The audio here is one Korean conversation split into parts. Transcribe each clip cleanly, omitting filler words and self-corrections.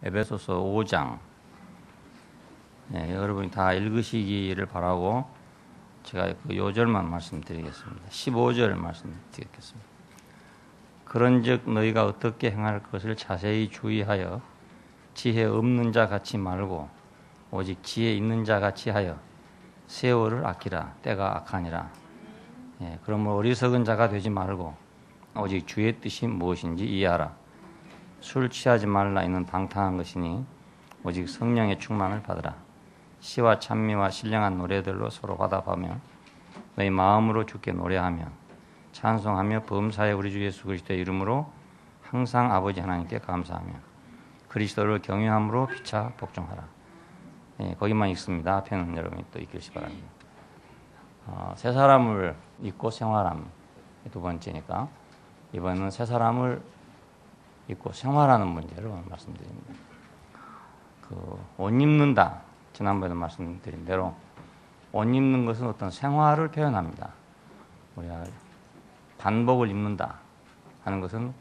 에베소서 5장. 여러분이 다 읽으시기를 바라고 제가 그 요절만 말씀드리겠습니다. 15절 말씀드리겠습니다. 그런즉 너희가 어떻게 행할 것을 자세히 주의하여 지혜 없는 자 같이 말고 오직 지혜 있는 자 같이 하여 세월을 아끼라. 때가 악하니라. 그러므로 어리석은 자가 되지 말고 오직 주의 뜻이 무엇인지 이해하라. 술 취하지 말라. 이는 방탕한 것이니 오직 성령의 충만을 받으라. 시와 찬미와 신령한 노래들로 서로 화답하며 너희 마음으로 주께 노래하며 찬송하며 범사에 우리 주 예수 그리스도의 이름으로 항상 아버지 하나님께 감사하며 그리스도를 경외함으로 피차 복종하라. 거기만 읽습니다. 앞에는 여러분이 또 읽으시 바랍니다. 새 사람을 입고 생활함 두 번째니까 이번에는 새 사람을 입고 생활하는 문제를 오늘 말씀드립니다. 옷 입는다. 지난번에도 말씀드린 대로 옷 입는 것은 어떤 생활을 표현합니다. 우리가 반복을 입는다 하는 것은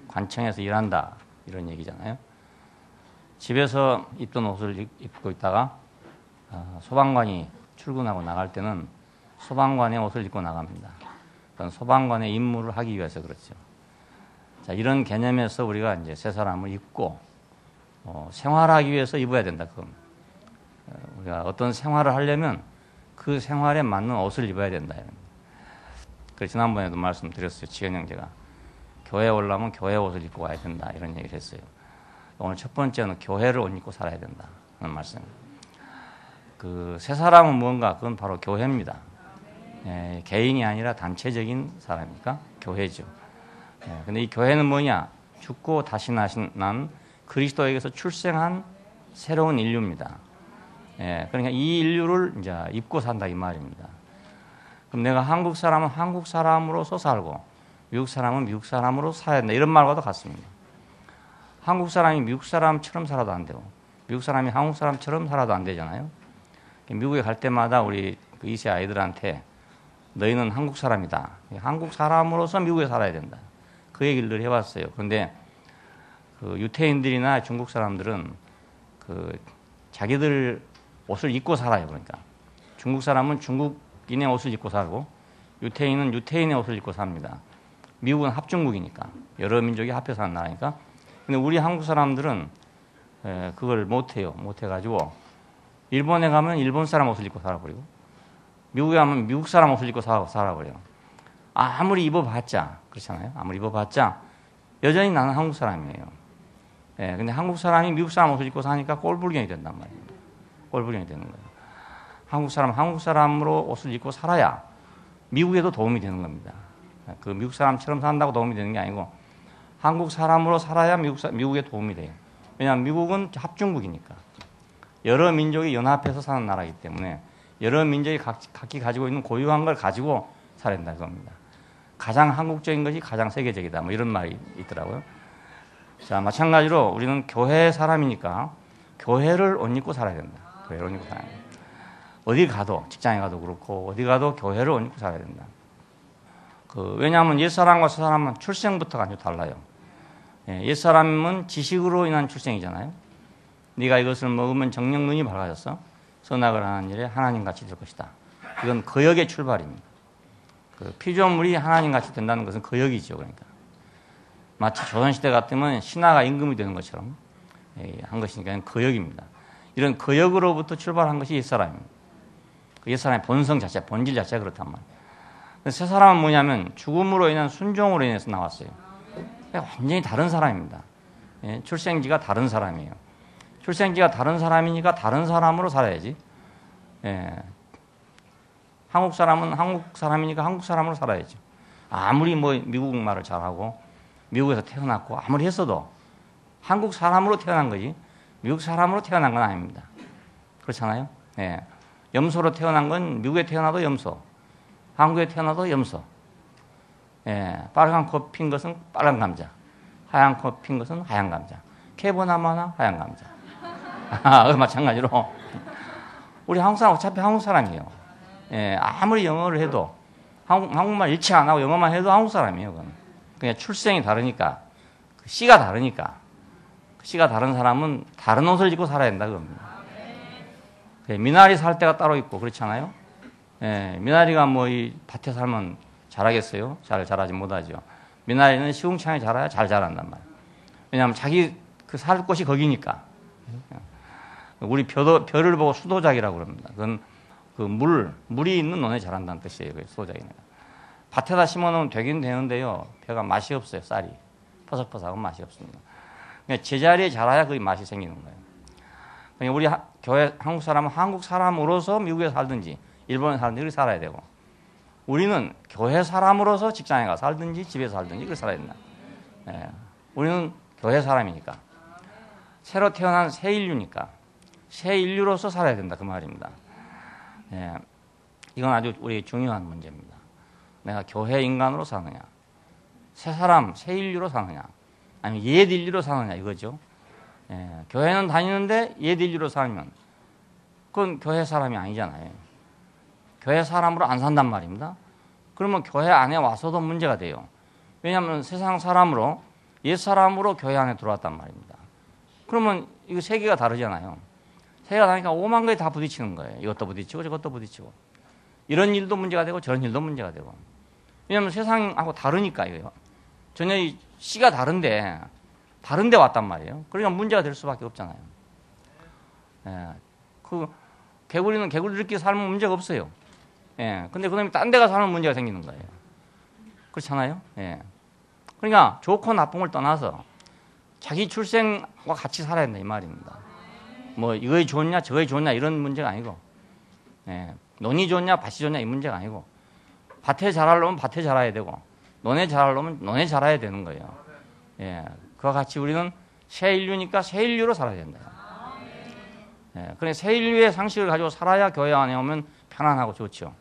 관청에서 일한다 이런 얘기잖아요. 집에서 입던 옷을 입고 있다가 소방관이 출근하고 나갈 때는 소방관의 옷을 입고 나갑니다. 그건 소방관의 임무를 하기 위해서 그렇죠. 자, 이런 개념에서 우리가 이제 새 사람을 입고 생활하기 위해서 입어야 된다. 그럼 우리가 어떤 생활을 하려면 그 생활에 맞는 옷을 입어야 된다. 그래서 지난번에도 말씀드렸어요. 지현 형제가 교회에 오려면 교회 옷을 입고 와야 된다 이런 얘기를 했어요. 오늘 첫 번째는 교회를 옷 입고 살아야 된다 하는 말씀입니다. 그 새 사람은 무언가? 그건 바로 교회입니다. 개인이 아니라 단체적인 사람이니까 교회죠. 근데 이 교회는 뭐냐? 죽고 다시 난 그리스도에게서 출생한 새로운 인류입니다. 그러니까 이 인류를 이제 입고 산다 이 말입니다. 그럼 내가 한국 사람은 한국 사람으로서 살고 미국 사람은 미국 사람으로 살아야 된다 이런 말과도 같습니다. 한국 사람이 미국 사람처럼 살아도 안 되고 미국 사람이 한국 사람처럼 살아도 안 되잖아요. 미국에 갈 때마다 우리 그 2세 아이들한테 너희는 한국 사람이다. 한국 사람으로서 미국에 살아야 된다. 그 얘기를 늘 해왔어요. 그런데 그 유태인들이나 중국 사람들은 그 자기들 옷을 입고 살아요. 그러니까 중국 사람은 중국인의 옷을 입고 살고 유태인은 유태인의 옷을 입고 삽니다. 미국은 합중국이니까 여러 민족이 합해서 사는 나라니까. 근데 우리 한국 사람들은 그걸 못해요. 못해가지고 일본에 가면 일본 사람 옷을 입고 살아버리고 미국에 가면 미국 사람 옷을 입고 살아버려요. 아무리 입어봤자 그렇잖아요. 아무리 입어봤자 여전히 나는 한국 사람이에요. 근데 한국 사람이 미국 사람 옷을 입고 사니까 꼴불견이 된단 말이에요. 꼴불견이 되는 거예요. 한국 사람 한국 사람으로 옷을 입고 살아야 미국에도 도움이 되는 겁니다. 그 미국 사람처럼 산다고 도움이 되는 게 아니고 한국 사람으로 살아야 미국에 도움이 돼요. 왜냐하면 미국은 합중국이니까 여러 민족이 연합해서 사는 나라이기 때문에 여러 민족이 각기 가지고 있는 고유한 걸 가지고 살아야 된다는 겁니다. 가장 한국적인 것이 가장 세계적이다. 뭐 이런 말이 있더라고요. 자, 마찬가지로 우리는 교회 사람이니까 교회를 옷 입고 살아야 된다. 교회를 옷 입고 살아야 된다. 어디 가도 직장에 가도 그렇고 어디 가도 교회를 옷 입고 살아야 된다. 왜냐하면 옛사람과 새사람은 출생부터가 아주 달라요. 옛사람은 지식으로 인한 출생이잖아요. 네가 이것을 먹으면 정녕 눈이 밝아졌어. 선악을 하는 일에 하나님같이 될 것이다. 이건 거역의 출발입니다. 피조물이 하나님같이 된다는 것은 거역이죠. 그러니까 마치 조선시대 같으면 신하가 임금이 되는 것처럼 한 것이니까 거역입니다. 이런 거역으로부터 출발한 것이 옛사람입니다. 그 옛사람의 본성 자체, 본질 자체가 그렇단 말이에요. 새 사람은 뭐냐면 죽음으로 인한 순종으로 인해서 나왔어요. 완전히 다른 사람입니다. 출생지가 다른 사람이에요. 출생지가 다른 사람이니까 다른 사람으로 살아야지. 한국 사람은 한국 사람이니까 한국 사람으로 살아야죠. 아무리 뭐 미국 말을 잘하고 미국에서 태어났고 아무리 했어도 한국 사람으로 태어난 거지 미국 사람으로 태어난 건 아닙니다. 그렇잖아요. 염소로 태어난 건 미국에 태어나도 염소, 한국에 태어나도 염소. 빨간 코 핀 것은 빨간 감자, 하얀 코 핀 것은 하얀 감자. 캐보나마나 하얀 감자. 마찬가지로 우리 한국 사람 어차피 한국 사람이에요. 아무리 영어를 해도 한국말 일치 안 하고 영어만 해도 한국 사람이에요. 그건. 그냥 출생이 다르니까 씨가 다르니까 씨가 다른 사람은 다른 옷을 입고 살아야 된다 그겁니다. 미나리 살 때가 따로 있고 그렇지 않아요? 예, 미나리가 뭐 이 밭에 살면 자라겠어요? 잘 자라지 못하죠. 미나리는 시궁창에 자라야 잘 자란단 말이에요. 왜냐하면 자기 그 살 곳이 거기니까. 우리 별을 보고 수도작이라고 그럽니다. 그건 그 물이 있는 논에 자란다는 뜻이에요. 수도작이니까. 밭에다 심어놓으면 되긴 되는데요. 벼가 맛이 없어요. 쌀이 퍼석퍼석한 맛이 없습니다. 그러니까 제자리에 자라야 그 맛이 생기는 거예요. 그러니까 우리 교회 한국 사람은 한국 사람으로서 미국에 살든지 일본에 살든지 그렇게 살아야 되고, 우리는 교회 사람으로서 직장에 가 살든지 집에 살든지 그렇게 살아야 된다. 예, 우리는 교회 사람이니까, 새로 태어난 새 인류니까 새 인류로서 살아야 된다 그 말입니다. 예, 이건 아주 우리 중요한 문제입니다. 내가 교회 인간으로 사느냐, 새 사람, 새 인류로 사느냐, 아니면 옛 인류로 사느냐 이거죠. 예, 교회는 다니는데 옛 인류로 살면 그건 교회 사람이 아니잖아요. 교회 사람으로 안 산단 말입니다. 그러면 교회 안에 와서도 문제가 돼요. 왜냐하면 세상 사람으로 옛 사람으로 교회 안에 들어왔단 말입니다. 그러면 이거 세계가 다르잖아요. 세계가 다르니까 오만 가지 다 부딪히는 거예요. 이것도 부딪히고 저것도 부딪히고, 이런 일도 문제가 되고 저런 일도 문제가 되고. 왜냐하면 세상하고 다르니까 이거요. 전혀 이 씨가 다른데 왔단 말이에요. 그러니까 문제가 될 수밖에 없잖아요. 예, 그 개구리는 개구리들끼리 살면 문제가 없어요. 예, 근데 그놈이 딴 데 가서 살면 문제가 생기는 거예요. 그렇잖아요. 예. 그러니까 좋고 나쁨을 떠나서 자기 출생과 같이 살아야 된다 이 말입니다. 뭐 이거에 좋냐 저거에 좋냐 이런 문제가 아니고, 예, 논이 좋냐 밭이 좋냐 이 문제가 아니고, 밭에 자라려면 밭에 자라야 되고 논에 자라려면 논에 자라야 되는 거예요. 예, 그와 같이 우리는 새 인류니까 새 인류로 살아야 된다. 예, 그래 새 인류의 상식을 가지고 살아야 교회 안에 오면 편안하고 좋죠.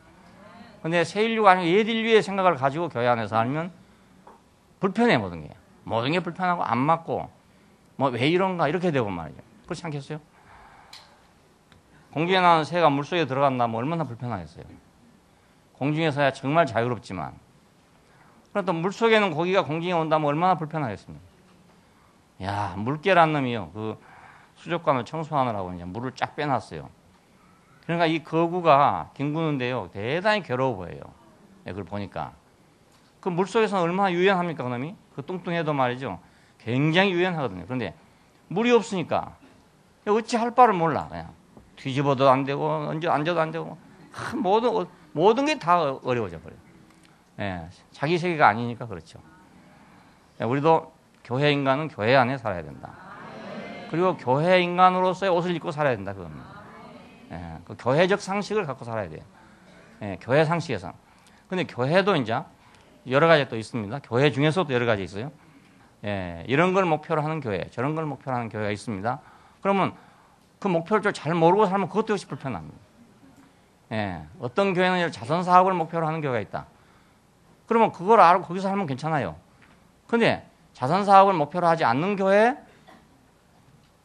근데 새 인류가 아니고 옛 인류의 생각을 가지고 교회 안에 살면 불편해. 모든 게 불편하고 안 맞고 뭐 왜 이런가 이렇게 되고 말이죠. 그렇지 않겠어요? 공중에 나는 새가 물속에 들어간다 뭐 얼마나 불편하겠어요. 공중에서야 정말 자유롭지만, 그래도 물속에는 고기가 공중에 온다면 얼마나 불편하겠습니까? 야, 물개란 놈이요. 그 수족관을 청소하느라고 이제 물을 쫙 빼놨어요. 그러니까 이 거구가 뒹구는데요, 대단히 괴로워 보여요. 네, 그걸 보니까. 그 물속에서는 얼마나 유연합니까, 그 놈이? 그 뚱뚱해도 말이죠. 굉장히 유연하거든요. 그런데 물이 없으니까 어찌 할 바를 몰라. 그냥 뒤집어도 안 되고, 앉아도 안 되고, 모든 게 다 어려워져 버려요. 예, 자기 세계가 아니니까 그렇죠. 예, 우리도 교회 인간은 교회 안에 살아야 된다. 그리고 교회 인간으로서의 옷을 입고 살아야 된다 그겁니다. 예, 그 교회적 상식을 갖고 살아야 돼요. 예, 교회 상식에서. 근데 교회도 이제 여러 가지 또 있습니다. 교회 중에서도 여러 가지 있어요. 예, 이런 걸 목표로 하는 교회, 저런 걸 목표로 하는 교회가 있습니다. 그러면 그 목표를 잘 모르고 살면 그것도 역시 불편합니다. 예, 어떤 교회는 자선 사업을 목표로 하는 교회가 있다. 그러면 그걸 알고 거기서 살면 괜찮아요. 근데 자선 사업을 목표로 하지 않는 교회,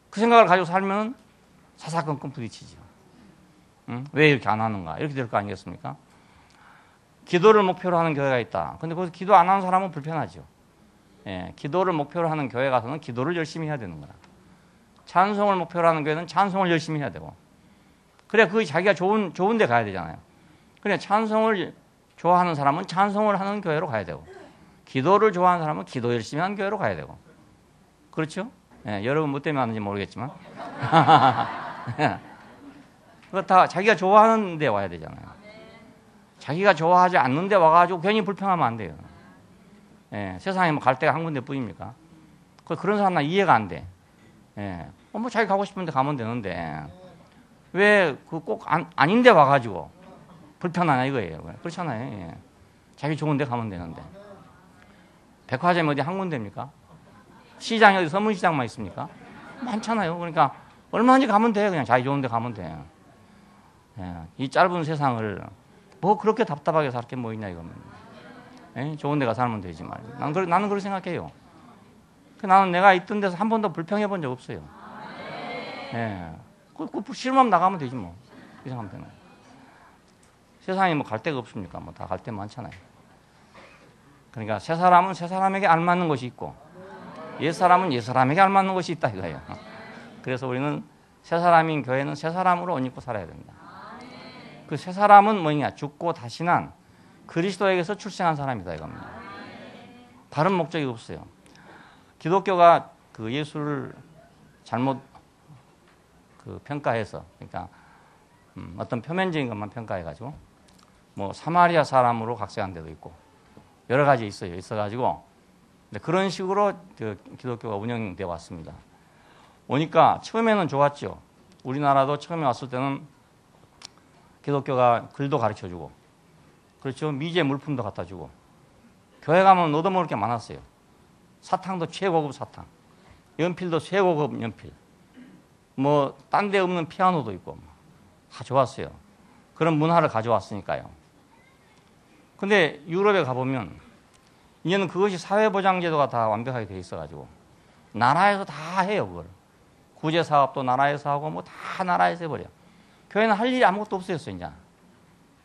그 생각을 가지고 살면 사사건건 부딪히죠. 응? 왜 이렇게 안 하는가? 이렇게 될 거 아니겠습니까? 기도를 목표로 하는 교회가 있다. 근데 거기서 기도 안 하는 사람은 불편하죠. 예, 기도를 목표로 하는 교회 가서는 기도를 열심히 해야 되는 거라. 찬송을 목표로 하는 교회는 찬송을 열심히 해야 되고. 그래, 그 자기가 좋은 데 가야 되잖아요. 그래, 찬송을 좋아하는 사람은 찬송을 하는 교회로 가야 되고, 기도를 좋아하는 사람은 기도 열심히 하는 교회로 가야 되고. 그렇죠? 예, 여러분 뭐 때문에 하는지 모르겠지만. 그거 다 자기가 좋아하는 데 와야 되잖아요. 자기가 좋아하지 않는 데 와가지고 괜히 불평하면 안 돼요. 예, 세상에 뭐 갈 데가 한 군데 뿐입니까? 그런 사람 나 이해가 안 돼. 예, 뭐 자기 가고 싶은데 가면 되는데 왜 그 꼭 아닌데 와가지고 불편하냐 이거예요. 그렇잖아요. 예. 자기 좋은 데 가면 되는데. 백화점이 어디 한 군데입니까? 시장이 어디 서문시장만 있습니까? 많잖아요. 그러니까 얼마든지 가면 돼. 그냥 자기 좋은 데 가면 돼. 예, 이 짧은 세상을 뭐 그렇게 답답하게 살 게 뭐 있냐 이겁니다. 예? 좋은 데 가서 살면 되지 말이야. 나는 그렇게 생각해요. 나는 내가 있던 데서 한 번도 불평해 본 적 없어요. 예. 싫으면 나가면 되지 뭐. 이 생각하면 되는 거예요. 세상에 뭐 갈 데가 없습니까? 뭐 다 갈 데 많잖아요. 그러니까 새 사람은 새 사람에게 알맞는 것이 있고, 옛사람은 옛사람에게 알맞는 것이 있다 이거예요. 그래서 우리는 새사람인 교회는 새사람으로 옷 입고 살아야 된다. 그 새사람은 뭐냐? 죽고 다시 난 그리스도에게서 출생한 사람이다 이겁니다. 다른 목적이 없어요. 기독교가 그 예수를 잘못 그 평가해서, 그러니까 어떤 표면적인 것만 평가해가지고 뭐 사마리아 사람으로 각색한 데도 있고 여러 가지 있어가지고 그런 식으로 그 기독교가 운영되어 왔습니다. 오니까 처음에는 좋았죠. 우리나라도 처음에 왔을 때는 기독교가 글도 가르쳐주고, 그렇죠. 미제 물품도 갖다주고, 교회 가면 얻어먹을 게 많았어요. 사탕도 최고급 사탕, 연필도 최고급 연필, 뭐 딴 데 없는 피아노도 있고 다 좋았어요. 그런 문화를 가져왔으니까요. 근데 유럽에 가보면 이제는 그것이 사회보장제도가 다 완벽하게 돼 있어가지고 나라에서 다 해요. 그걸 구제사업도 나라에서 하고 뭐 다 나라에서 해버려. 교회는 할 일이 아무것도 없어졌어요 이제.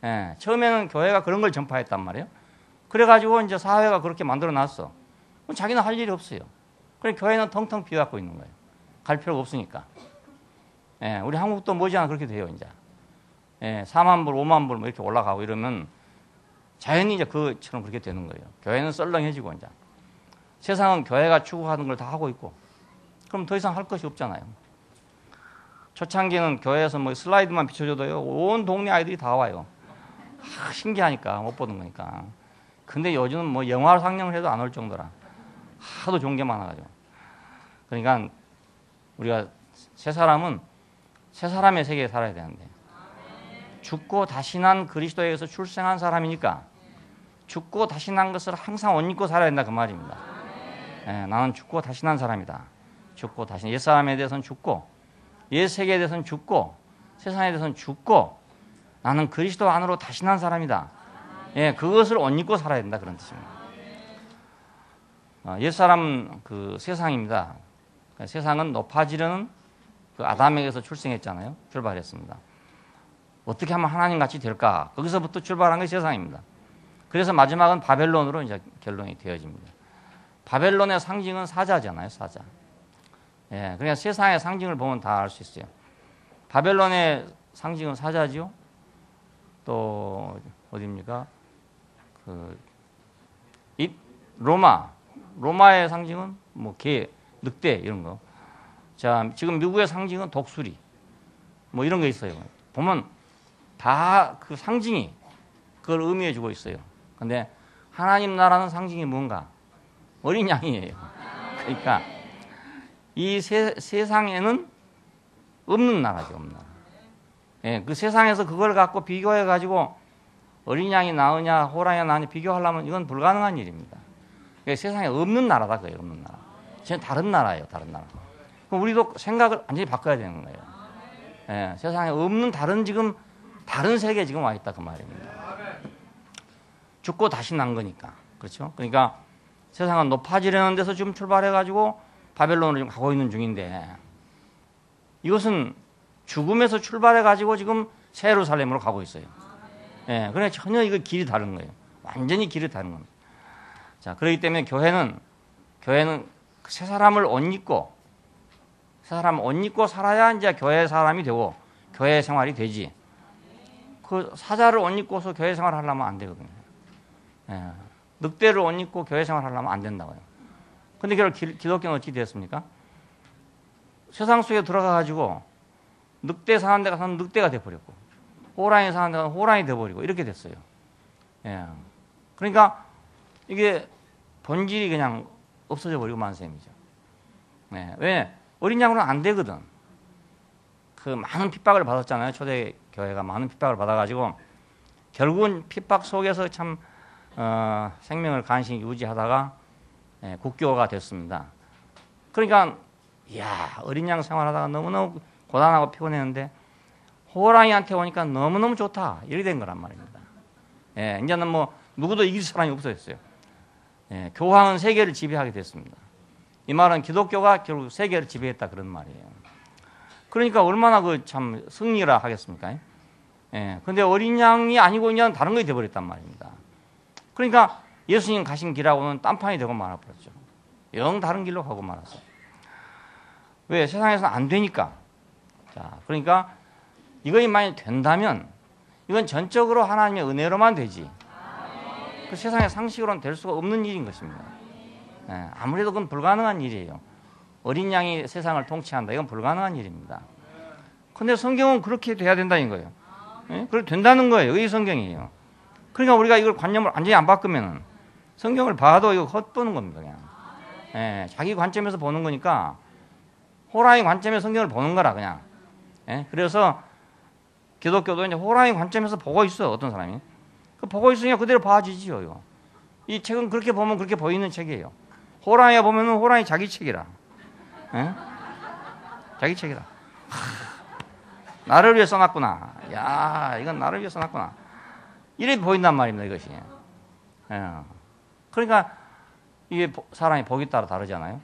예, 처음에는 교회가 그런 걸 전파했단 말이에요. 그래가지고 이제 사회가 그렇게 만들어놨어. 자기는 할 일이 없어요. 그래 교회는 텅텅 비어갖고 있는 거예요. 갈 필요가 없으니까. 예, 우리 한국도 머지않아 그렇게 돼요 이제. 예, 4만 불, 5만 불 뭐 이렇게 올라가고 이러면 자연히 이제 그처럼 그렇게 되는 거예요. 교회는 썰렁해지고 이제. 세상은 교회가 추구하는 걸 다 하고 있고, 그럼 더 이상 할 것이 없잖아요. 초창기에는 교회에서 뭐 슬라이드만 비춰줘도요, 온 동네 아이들이 다 와요. 신기하니까, 못 보는 거니까. 근데 요즘은 뭐 영화 상영을 해도 안 올 정도라. 하도 좋은 게 많아가지고. 그러니까 우리가 새 사람은 새 사람의 세계에 살아야 되는데, 죽고 다시 난 그리스도에게서 출생한 사람이니까 죽고 다시 난 것을 항상 옷 입고 살아야 된다 그 말입니다. 예, 나는 죽고 다시 난 사람이다. 죽고 다시 옛 사람에 대해서는 죽고, 옛 세계에 대해서는 죽고, 세상에 대해서는 죽고, 나는 그리스도 안으로 다시 난 사람이다. 예, 그것을 옷 입고 살아야 된다 그런 뜻입니다. 옛 사람은 그 세상입니다. 세상은 높아지려는 그 아담에게서 출생했잖아요. 출발했습니다. 어떻게 하면 하나님 같이 될까? 거기서부터 출발한 게 세상입니다. 그래서 마지막은 바벨론으로 이제 결론이 되어집니다. 바벨론의 상징은 사자잖아요, 사자. 예, 그러니까 세상의 상징을 보면 다 알 수 있어요. 바벨론의 상징은 사자죠. 또 어디입니까? 로마의 상징은 뭐 개, 늑대 이런 거. 자, 지금 미국의 상징은 독수리, 뭐 이런 거 있어요. 보면 다 그 상징이 그걸 의미해 주고 있어요. 근데 하나님 나라는 상징이 뭔가? 어린 양이에요. 그러니까 이 세상에는 없는 나라죠, 없는 나라. 예, 그 세상에서 그걸 갖고 비교해 가지고 어린 양이 나으냐 호랑이가 나으냐 비교하려면 이건 불가능한 일입니다. 그러니까 세상에 없는 나라다, 그거예요. 없는 나라. 쟤는 다른 나라예요, 다른 나라. 그럼 우리도 생각을 완전히 바꿔야 되는 거예요. 예, 세상에 없는 다른 세계에 지금 와 있다 그 말입니다. 죽고 다시 난 거니까. 그렇죠? 그러니까 세상은 높아지려는 데서 지금 출발해가지고 바벨론으로 지금 가고 있는 중인데, 이것은 죽음에서 출발해가지고 지금 새 예루살렘으로 가고 있어요. 예, 그러니까 전혀 이거 길이 다른 거예요. 완전히 길이 다른 겁니다. 자, 그렇기 때문에 교회는 새 사람을 옷 입고, 새 사람을 옷 입고 살아야 이제 교회 사람이 되고 교회 생활이 되지. 그 사자를 옷 입고서 교회 생활 하려면 안 되거든요. 예, 늑대를 옷 입고 교회 생활 하려면 안 된다고요. 근데 결국 기독교는 어찌 됐습니까? 세상 속에 들어가가지고 늑대 사는 데 가서는 늑대가 돼버렸고, 호랑이 사는 데 가서는 호랑이 돼버리고, 이렇게 됐어요. 예. 그러니까 이게 본질이 그냥 없어져 버리고 만 셈이죠. 예. 왜? 어린 양으로는 안 되거든. 그 많은 핍박을 받았잖아요. 초대 교회가 많은 핍박을 받아가지고 결국은 핍박 속에서 참 생명을 간신히 유지하다가 국교가 됐습니다. 그러니까 이야, 어린 양 생활하다가 너무너무 고단하고 피곤했는데 호랑이한테 오니까 너무너무 좋다, 이렇게 된 거란 말입니다. 예, 이제는 뭐 누구도 이길 사람이 없어졌어요. 예, 교황은 세계를 지배하게 됐습니다. 이 말은 기독교가 결국 세계를 지배했다 그런 말이에요. 그러니까 얼마나 그 참 승리라 하겠습니까? 예, 근데 어린 양이 아니고 그냥 다른 것이 되어버렸단 말입니다. 그러니까 예수님 가신 길하고는 딴판이 되고 말아버렸죠. 영 다른 길로 가고 말았어요. 왜? 세상에서는 안 되니까. 자, 그러니까 이것이 만약 된다면 이건 전적으로 하나님의 은혜로만 되지. 그 세상의 상식으로는 될 수가 없는 일인 것입니다. 예, 아무래도 그건 불가능한 일이에요. 어린 양이 세상을 통치한다. 이건 불가능한 일입니다. 근데 성경은 그렇게 돼야 된다는 거예요. 예? 그렇게 된다는 거예요. 이게 성경이에요. 그러니까 우리가 이걸 관념을 완전히 안 바꾸면 성경을 봐도 이거 헛보는 겁니다. 그냥. 예, 자기 관점에서 보는 거니까 호랑이 관점에서 성경을 보는 거라 그냥. 예? 그래서 기독교도 이제 호랑이 관점에서 보고 있어요. 어떤 사람이. 그 보고 있으니까 그대로 봐지지요. 이거. 이 책은 그렇게 보면 그렇게 보이는 책이에요. 호랑이가 보면은 호랑이 자기 책이라. 예? 자기 책이라. 나를 위해 써놨구나. 야, 이건 나를 위해 써놨구나. 이렇게 보인단 말입니다. 이것이. 예. 그러니까 이게 사람이 복에 따라 다르잖아요.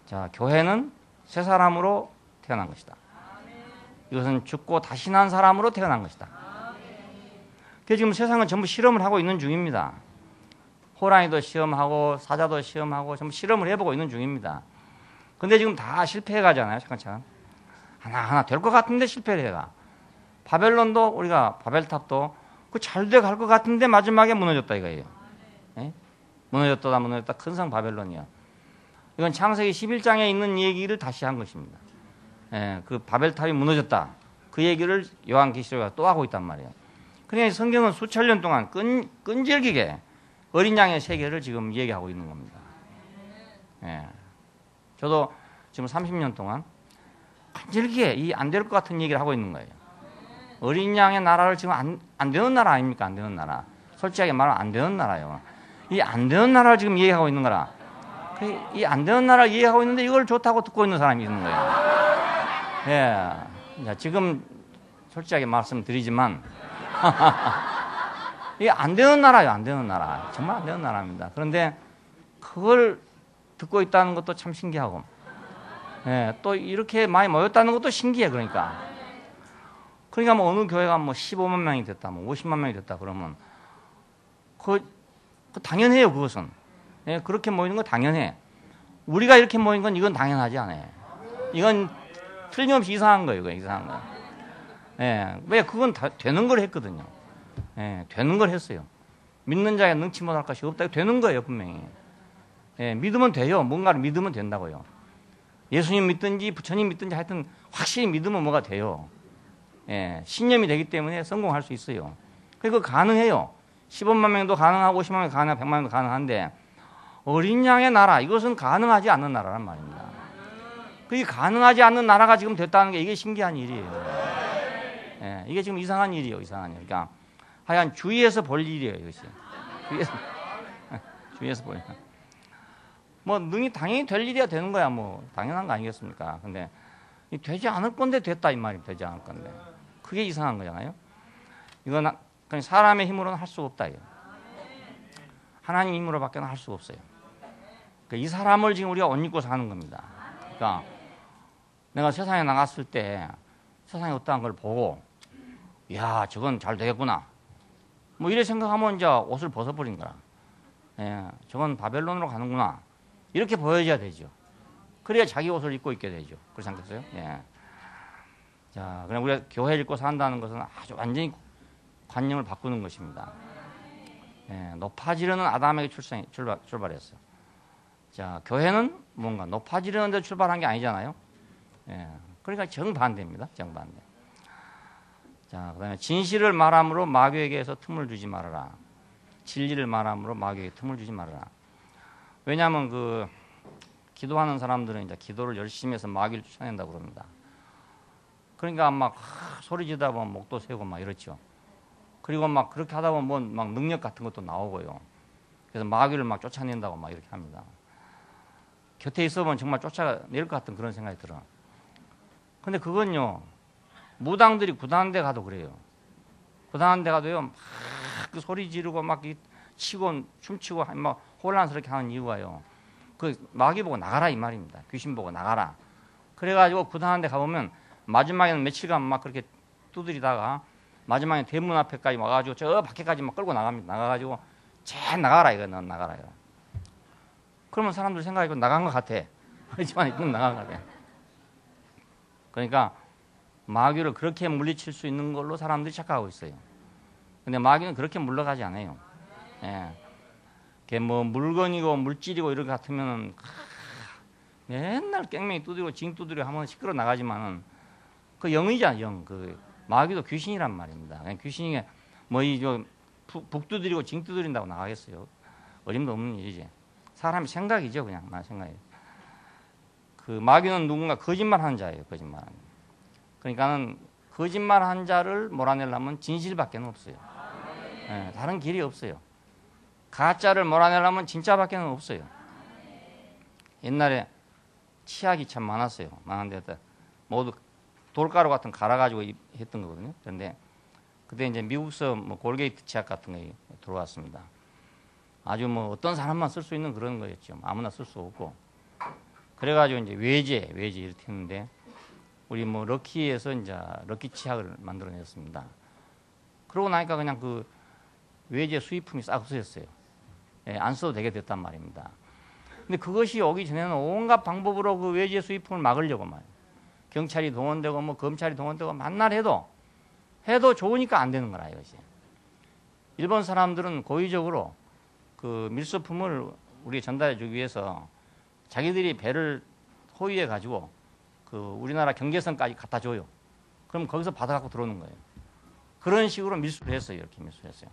자, 교회는 새 사람으로 태어난 것이다. 이것은 죽고 다시 난 사람으로 태어난 것이다. 그래서 지금 세상은 전부 실험을 하고 있는 중입니다. 호랑이도 시험하고 사자도 시험하고 전부 실험을 해보고 있는 중입니다. 근데 지금 다 실패해 가잖아요. 차근차근. 하나하나 될 것 같은데 실패를 해가. 바벨론도 우리가 바벨탑도 그 잘 돼 갈 것 같은데 마지막에 무너졌다 이거예요. 예? 무너졌다 큰 성 바벨론이야. 이건 창세기 11장에 있는 얘기를 다시 한 것입니다. 예, 그 바벨탑이 무너졌다. 그 얘기를 요한계시록에 또 하고 있단 말이에요. 그러니까 성경은 수천 년 동안 끈질기게 어린 양의 세계를 지금 얘기하고 있는 겁니다. 예. 저도 지금 30년 동안 끈질기게 이 안 될 것 같은 얘기를 하고 있는 거예요. 어린 양의 나라를 지금 안 되는 나라 아닙니까? 안 되는 나라. 솔직하게 말하면 안 되는 나라예요. 이 안 되는 나라를 지금 얘기하고 있는 거라. 이 안 되는 나라를 얘기하고 있는데 이걸 좋다고 듣고 있는 사람이 있는 거예요. 예. 자, 지금 솔직하게 말씀드리지만 이게 안 되는 나라예요. 안 되는 나라. 정말 안 되는 나라입니다. 그런데 그걸 듣고 있다는 것도 참 신기하고, 예, 또 이렇게 많이 모였다는 것도 신기해. 그러니까 뭐 어느 교회가 뭐 15만 명이 됐다, 뭐 50만 명이 됐다 그러면 그 당연해요. 그것은. 예, 그렇게 모이는 거 당연해. 우리가 이렇게 모인 건 이건 당연하지 않아요. 이건 틀림없이 이상한 거예요. 이건 이상한 거. 예, 왜 그건 다 되는 걸 했거든요. 예, 되는 걸 했어요. 믿는 자에 능치 못할 것이 없다. 되는 거예요, 분명히. 예, 믿으면 돼요. 뭔가를 믿으면 된다고요. 예수님 믿든지 부처님 믿든지 하여튼 확실히 믿으면 뭐가 돼요. 예, 신념이 되기 때문에 성공할 수 있어요. 그리고 가능해요. 15만 명도 가능하고 50만 명도 가능하고 100만 명도 가능한데 어린 양의 나라, 이것은 가능하지 않는 나라란 말입니다. 그게 가능하지 않는 나라가 지금 됐다는 게 이게 신기한 일이에요. 예, 이게 지금 이상한 일이에요. 이상한 일. 그러니까 하여간 주위에서 볼 일이에요. 이것이. 주위에서 볼 일. 뭐 능히 당연히 될 일이야 되는 거야. 뭐 당연한 거 아니겠습니까? 근데 되지 않을 건데 됐다 이 말이 되지 않을 건데. 그게 이상한 거잖아요. 이건 그냥 사람의 힘으로는 할 수가 없다. 이거. 하나님 힘으로밖에는 할 수가 없어요. 그러니까 이 사람을 지금 우리가 옷 입고 사는 겁니다. 그러니까 내가 세상에 나갔을 때 세상에 어떠한 걸 보고 야 저건 잘 되겠구나 뭐 이래 생각하면 이제 옷을 벗어버린 거라. 예, 저건 바벨론으로 가는구나 이렇게 보여줘야 되죠. 그래야 자기 옷을 입고 있게 되죠. 그렇지 않겠어요? 예. 자, 그냥 우리가 교회를 입고 산다는 것은 아주 완전히 관념을 바꾸는 것입니다. 예, 높아지려는 아담에게 출발했어요. 자, 교회는 뭔가 높아지려는 데 출발한 게 아니잖아요. 예, 그러니까 정반대입니다. 정반대. 자, 그 다음에 진실을 말함으로 마귀에게서 틈을 주지 말아라. 진리를 말함으로 마귀에게 틈을 주지 말아라. 왜냐하면 그 기도하는 사람들은 이제 기도를 열심히 해서 마귀를 쫓아낸다고 그럽니다. 그러니까 막 소리 지르다 보면 목도 세고 막 이렇죠. 그리고 막 그렇게 하다 보면 막 능력 같은 것도 나오고요. 그래서 마귀를 막 쫓아낸다고 막 이렇게 합니다. 곁에 있어보면 정말 쫓아낼 것 같은 그런 생각이 들어요. 근데 그건요, 무당들이 구단한 데 가도 그래요. 구단한 데 가도요, 막 그 소리 지르고 막 치고 춤추고 막 혼란스럽게 하는 이유가요. 그 마귀 보고 나가라 이 말입니다. 귀신 보고 나가라. 그래가지고 구단한 데 가보면 마지막에는 며칠간 막 그렇게 두드리다가 마지막에 대문 앞에까지 와가지고 저 밖에까지 막 끌고 나갑니다. 나가가지고 쟤 나가라 이거 넌 나가라 이거. 그러면 사람들 생각이 나간 것 같아. 하지만 이건 나간 것 같아. 그러니까 마귀를 그렇게 물리칠 수 있는 걸로 사람들이 착각하고 있어요. 근데 마귀는 그렇게 물러가지 않아요. 예. 그게 뭐 물건이고 물질이고 이런 것 같으면은 맨날 깽맹이 두드리고 징 두드리고 하면 시끄러 나가지만은 그 영이잖아, 영. 그 마귀도 귀신이란 말입니다. 그냥 귀신이 뭐 북 두드리고 징 두드린다고 나가겠어요. 어림도 없는 일이지. 사람이 생각이죠, 그냥 말 생각이. 그 마귀는 누군가 거짓말하는 자예요, 거짓말하는. 그러니까는 거짓말한 자를 몰아내려면 진실밖에 없어요. 예, 다른 길이 없어요. 가짜를 몰아내려면 진짜밖에 없어요. 옛날에 치약이 참 많았어요. 많은데 모두 돌가루 같은 거 갈아가지고 했던 거거든요. 그런데 그때 이제 미국서 뭐 골게이트 치약 같은 게 들어왔습니다. 아주 뭐 어떤 사람만 쓸 수 있는 그런 거였죠. 아무나 쓸 수 없고. 그래가지고 이제 외제 이렇게 했는데 우리 뭐 럭키에서 이제 럭키 치약을 만들어냈습니다. 그러고 나니까 그냥 그 외제 수입품이 싹 없어졌어요. 예, 안 써도 되게 됐단 말입니다. 근데 그것이 오기 전에는 온갖 방법으로 그 외제 수입품을 막으려고 말이에요. 경찰이 동원되고 뭐 검찰이 동원되고 만날 해도 좋으니까 안 되는 거라 이것이. 일본 사람들은 고의적으로 그 밀소품을 우리에 전달해 주기 위해서 자기들이 배를 호위해 가지고 그 우리나라 경계선까지 갖다 줘요. 그럼 거기서 받아갖고 들어오는 거예요. 그런 식으로 밀수를 했어요. 이렇게 밀수했어요.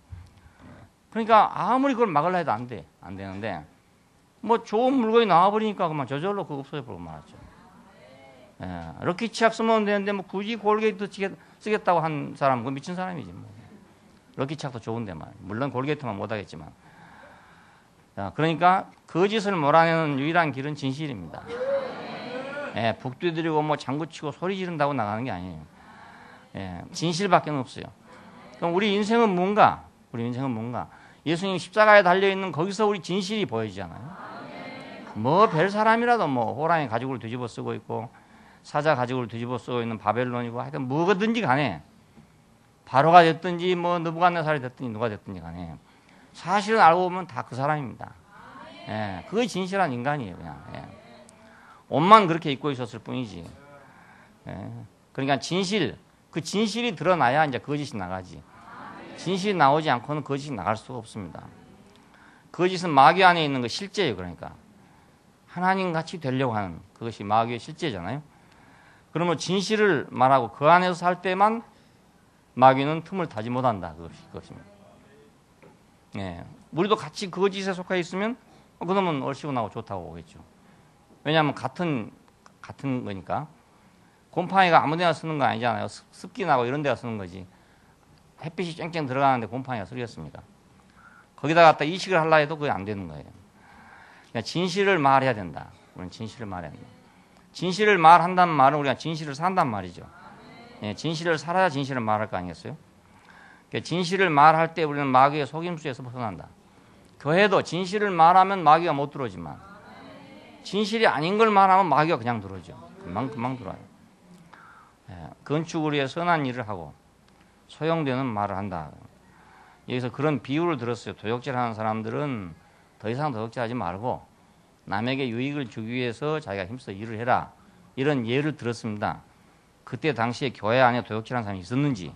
그러니까 아무리 그걸 막으려 해도 안 되는데 뭐 좋은 물건이 나와버리니까 그만 저절로 그거 없어져버리고 말았죠. 예, 럭키 치약 쓰면 되는데 뭐 굳이 골게이트 쓰겠다고 한 사람 그 미친 사람이지 뭐. 럭키 치약도 좋은데 말. 물론 골게이트만 못하겠지만. 자, 그러니까 거짓을 몰아내는 유일한 길은 진실입니다. 예, 북 두드리고 뭐 장구치고 소리 지른다고 나가는 게 아니에요. 예, 진실밖에 없어요. 그럼 우리 인생은 뭔가? 예수님 십자가에 달려있는 거기서 우리 진실이 보여지잖아요. 뭐 별 사람이라도 뭐 호랑이 가죽을 뒤집어 쓰고 있고 사자 가죽을 뒤집어 쓰고 있는 바벨론이고 하여튼 뭐든지 간에 바로가 됐든지 뭐 느부갓네살이 됐든지 누가 됐든지 간에 사실은 알고 보면 다 그 사람입니다. 예, 그게 진실한 인간이에요. 그냥. 예. 옷만 그렇게 입고 있었을 뿐이지. 예. 그러니까 그 진실이 드러나야 이제 거짓이 나가지. 진실이 나오지 않고는 거짓이 나갈 수가 없습니다. 거짓은 마귀 안에 있는 거 실제예요. 그러니까 하나님같이 되려고 하는 그것이 마귀의 실제잖아요. 그러면 진실을 말하고 그 안에서 살 때만 마귀는 틈을 타지 못한다. 그것입니다. 예. 우리도 같이 거짓에 속해 있으면 그러면 얼씨구 나고 좋다고 오겠죠. 왜냐하면 같은 거니까. 곰팡이가 아무 데나 쓰는 거 아니잖아요. 습기 나고 이런 데가 쓰는 거지. 햇빛이 쨍쨍 들어가는데 곰팡이가 쓰겠습니까? 거기다 갖다 이식을 하려 해도 그게 안 되는 거예요. 그러니까 진실을 말해야 된다. 우리는 진실을 말해야 된다. 진실을 말한다는 말은 우리가 진실을 산단 말이죠. 예, 진실을 살아야 진실을 말할 거 아니겠어요? 그러니까 진실을 말할 때 우리는 마귀의 속임수에서 벗어난다. 교회도 진실을 말하면 마귀가 못 들어오지만 진실이 아닌 걸 말하면 마귀가 그냥 들어오죠. 금방 들어와요. 예, 건축을 위해 선한 일을 하고 소용되는 말을 한다. 여기서 그런 비유를 들었어요. 도적질하는 사람들은 더 이상 도적질하지 말고 남에게 유익을 주기 위해서 자기가 힘써 일을 해라. 이런 예를 들었습니다. 그때 당시에 교회 안에 도적질하는 사람이 있었는지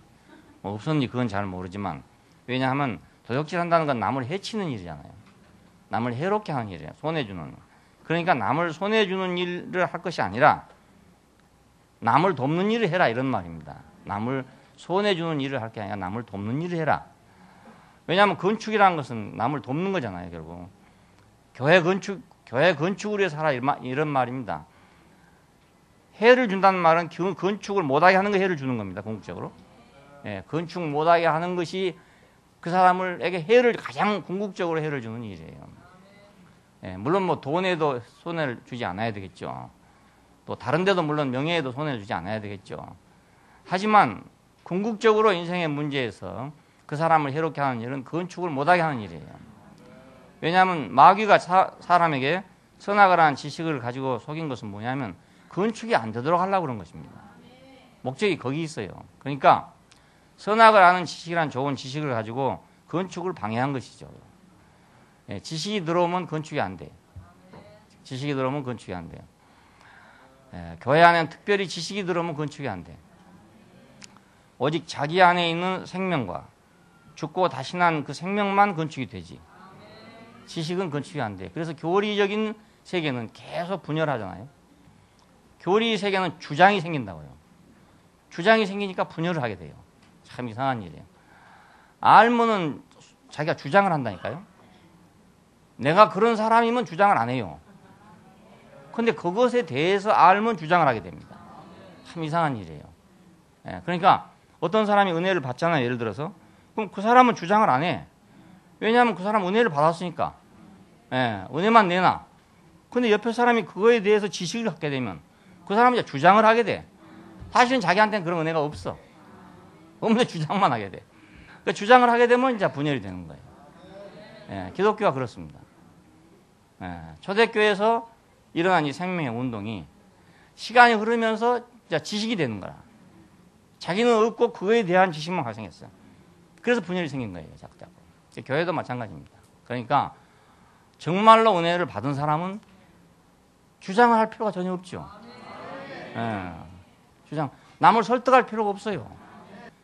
뭐 없었는지 그건 잘 모르지만 왜냐하면 도적질한다는 건 남을 해치는 일이잖아요. 남을 해롭게 하는 일이에요. 손해주는. 그러니까 남을 손해주는 일을 할 것이 아니라 남을 돕는 일을 해라 이런 말입니다. 남을 손해주는 일을 할 게 아니라 남을 돕는 일을 해라. 왜냐하면 건축이라는 것은 남을 돕는 거잖아요. 결국 교회 건축을 위해서 하라 이런 말입니다. 해를 준다는 말은 건축을 못하게 하는 거 해를 주는 겁니다. 궁극적으로. 예, 건축 못하게 하는 것이 그 사람에게 해를 가장 궁극적으로 해를 주는 일이에요. 예, 물론 뭐 돈에도 손해를 주지 않아야 되겠죠. 또 다른 데도 물론 명예에도 손해를 주지 않아야 되겠죠. 하지만 궁극적으로 인생의 문제에서 그 사람을 해롭게 하는 일은 건축을 못하게 하는 일이에요. 왜냐하면 마귀가 사람에게 선악을 하는 지식을 가지고 속인 것은 뭐냐면 건축이 안 되도록 하려고 그런 것입니다. 목적이 거기 있어요. 그러니까 선악을 아는 지식이란 좋은 지식을 가지고 건축을 방해한 것이죠. 예, 지식이 들어오면 건축이 안 돼. 지식이 들어오면 건축이 안 돼요. 교회 안에는 특별히 지식이 들어오면 건축이 안 돼. 오직 자기 안에 있는 생명과 죽고 다시 난 그 생명만 건축이 되지. 지식은 건축이 안 돼. 그래서 교리적인 세계는 계속 분열하잖아요. 교리 세계는 주장이 생긴다고요. 주장이 생기니까 분열을 하게 돼요. 참 이상한 일이에요. 알면은 자기가 주장을 한다니까요. 내가 그런 사람이면 주장을 안 해요. 근데 그것에 대해서 알면 주장을 하게 됩니다. 참 이상한 일이에요. 그러니까 어떤 사람이 은혜를 받잖아요. 예를 들어서. 그럼 그 사람은 주장을 안 해. 왜냐하면 그 사람 은혜를 받았으니까. 은혜만 내놔. 근데 옆에 사람이 그거에 대해서 지식을 갖게 되면 그 사람은 이제 주장을 하게 돼. 사실은 자기한테는 그런 은혜가 없어. 없는데 주장만 하게 돼. 그러니까 주장을 하게 되면 이제 분열이 되는 거예요. 기독교가 그렇습니다. 초대교회에서 일어난 이 생명의 운동이 시간이 흐르면서 이제 지식이 되는 거라. 자기는 없고 그거에 대한 지식만 발생했어요. 그래서 분열이 생긴 거예요. 자꾸. 교회도 마찬가지입니다. 그러니까 정말로 은혜를 받은 사람은 주장을 할 필요가 전혀 없죠. 주장, 남을 설득할 필요가 없어요.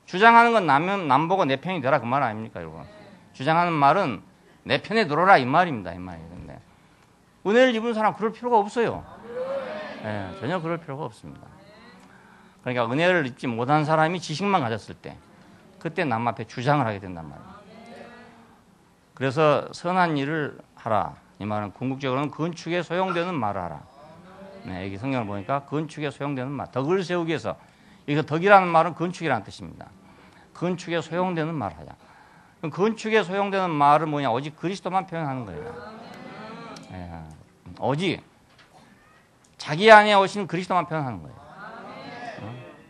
주장하는 건 남 보고 내 편이 되라 그 말 아닙니까, 여러분? 주장하는 말은 내 편에 들어라 이 말입니다, 이 말이에요. 근데 은혜를 입은 사람 그럴 필요가 없어요. 전혀 그럴 필요가 없습니다. 그러니까 은혜를 입지 못한 사람이 지식만 가졌을 때, 그때 남 앞에 주장을 하게 된단 말이에요. 그래서 선한 일을 하라. 이 말은 궁극적으로는 건축에 소용되는 말을 하라. 여기 성경을 보니까 건축에 소용되는 말, 덕을 세우기 위해서. 여기서 덕이라는 말은 건축이라는 뜻입니다. 건축에 소용되는 말을 하자. 그럼 건축에 소용되는 말은 뭐냐? 오직 그리스도만 표현하는 거예요. 오직 자기 안에 오신 그리스도만 표현하는 거예요.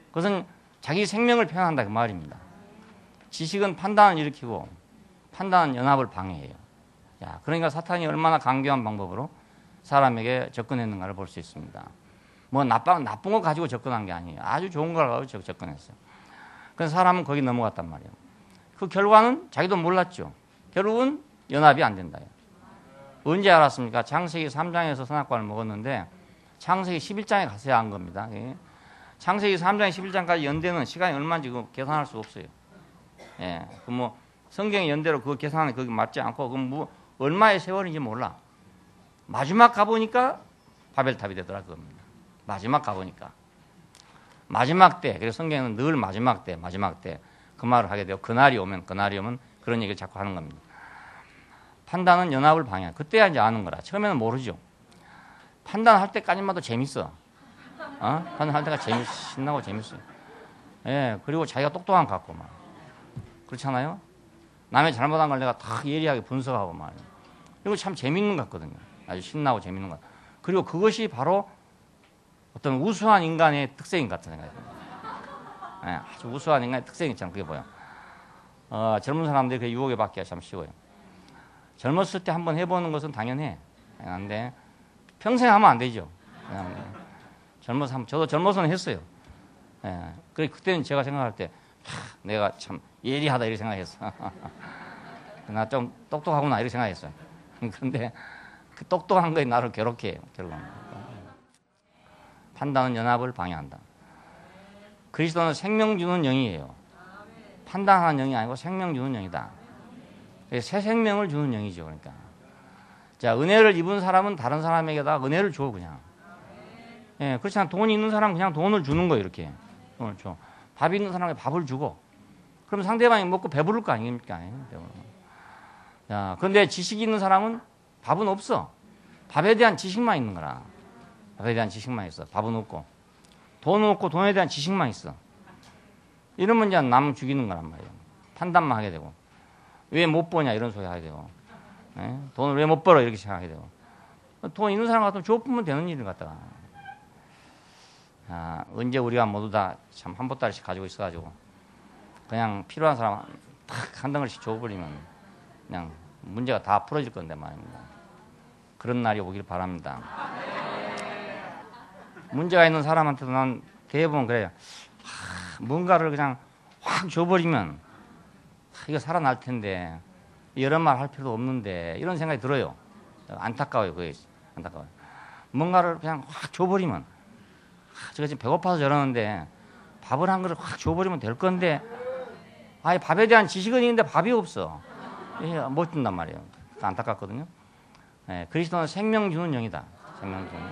그것은 자기 생명을 표현한다 그 말입니다. 지식은 판단을 일으키고 판단은 연합을 방해해요. 그러니까 사탄이 얼마나 강경한 방법으로 사람에게 접근했는가를 볼 수 있습니다. 뭐 나쁜 거 가지고 접근한 게 아니에요. 아주 좋은 걸 가지고 접근했어요. 그래서 사람은 거기 넘어갔단 말이에요. 그 결과는 자기도 몰랐죠. 결국은 연합이 안 된다. 언제 알았습니까? 창세기 3장에서 선악과를 먹었는데 창세기 11장에 가서야 안 겁니다. 창세기 3장에 11장까지 연대는 시간이 얼마인지 계산할 수 없어요. 그 뭐 성경의 연대로 그거 계산하는 그게 맞지 않고 그럼 뭐 얼마의 세월인지 몰라. 마지막 가보니까 바벨탑이 되더라 그겁니다. 마지막 가보니까 마지막 때. 그래서 성경에는 늘 마지막 때 그 말을 하게 돼요. 그날이 오면 그런 얘기를 자꾸 하는 겁니다. 판단은 연합을 방해해. 그때야 이제 아는 거라. 처음에는 모르죠. 판단할 때까지만 도 재밌어. 판단할 때가 신나고 재밌어요. 그리고 자기가 똑똑한 것 같고 막. 그렇잖아요? 남의 잘못한 걸 내가 다 예리하게 분석하고 말이에요. 이거 참 재밌는 것 같거든요. 아주 신나고 재밌는 것. 그리고 그것이 바로 어떤 우수한 인간의 특성인 것 같은 생각이 듭니다. 아주 우수한 인간의 특성이 있잖아요. 그게 뭐야? 젊은 사람들이 그 유혹에 받기가 참 쉬워요. 젊었을 때 한번 해보는 것은 당연해. 근데 평생 하면 안 되죠. 젊어서 하면, 저도 젊어서는 했어요. 그때는 제가 생각할 때, 내가 참 예리하다 이렇게 생각했어. 나 좀 똑똑하구나 이렇게 생각했어요. 그런데 그 똑똑한 거에 나를 괴롭게 해요. 결국은. 판단은 연합을 방해한다. 그리스도는 생명 주는 영이에요. 판단하는 영이 아니고 생명 주는 영이다. 새 생명을 주는 영이죠. 그러니까. 자, 은혜를 입은 사람은 다른 사람에게다 은혜를 줘, 그냥. 그렇지 않아. 돈이 있는 사람은 그냥 돈을 주는 거예요, 이렇게. 돈을 줘. 밥 있는 사람에게 밥을 주고. 그럼 상대방이 먹고 배부를 거 아닙니까? 자, 그런데 지식이 있는 사람은 밥은 없어. 밥에 대한 지식만 있는 거라. 밥에 대한 지식만 있어. 밥은 없고. 돈은 없고 돈에 대한 지식만 있어. 이러면 이제 남 죽이는 거란 말이에요. 판단만 하게 되고. 왜 못 버냐 이런 소리 하게 되고. 돈을 왜 못 벌어 이렇게 생각하게 되고. 돈 있는 사람 같으면 줘보면 되는 일을 갖다가. 언제 우리가 모두 다 참 한 보따리씩 가지고 있어가지고 그냥 필요한 사람 딱 한 덩어리씩 줘버리면 그냥 문제가 다 풀어질 건데 말입니다. 그런 날이 오길 바랍니다. 문제가 있는 사람한테도 난 대부분 그래요. 뭔가를 그냥 확 줘버리면 이거 살아날 텐데 이런 말 할 필요도 없는데 이런 생각이 들어요. 안타까워요. 그게 안타까워요. 뭔가를 그냥 확 줘버리면, 제가 지금 배고파서 저러는데 밥을 한 그릇 확 줘버리면 될 건데, 아예 밥에 대한 지식은 있는데 밥이 없어. 못 준단 말이에요. 안타깝거든요. 예, 그리스도는 생명 주는 영이다. 생명 주는 영.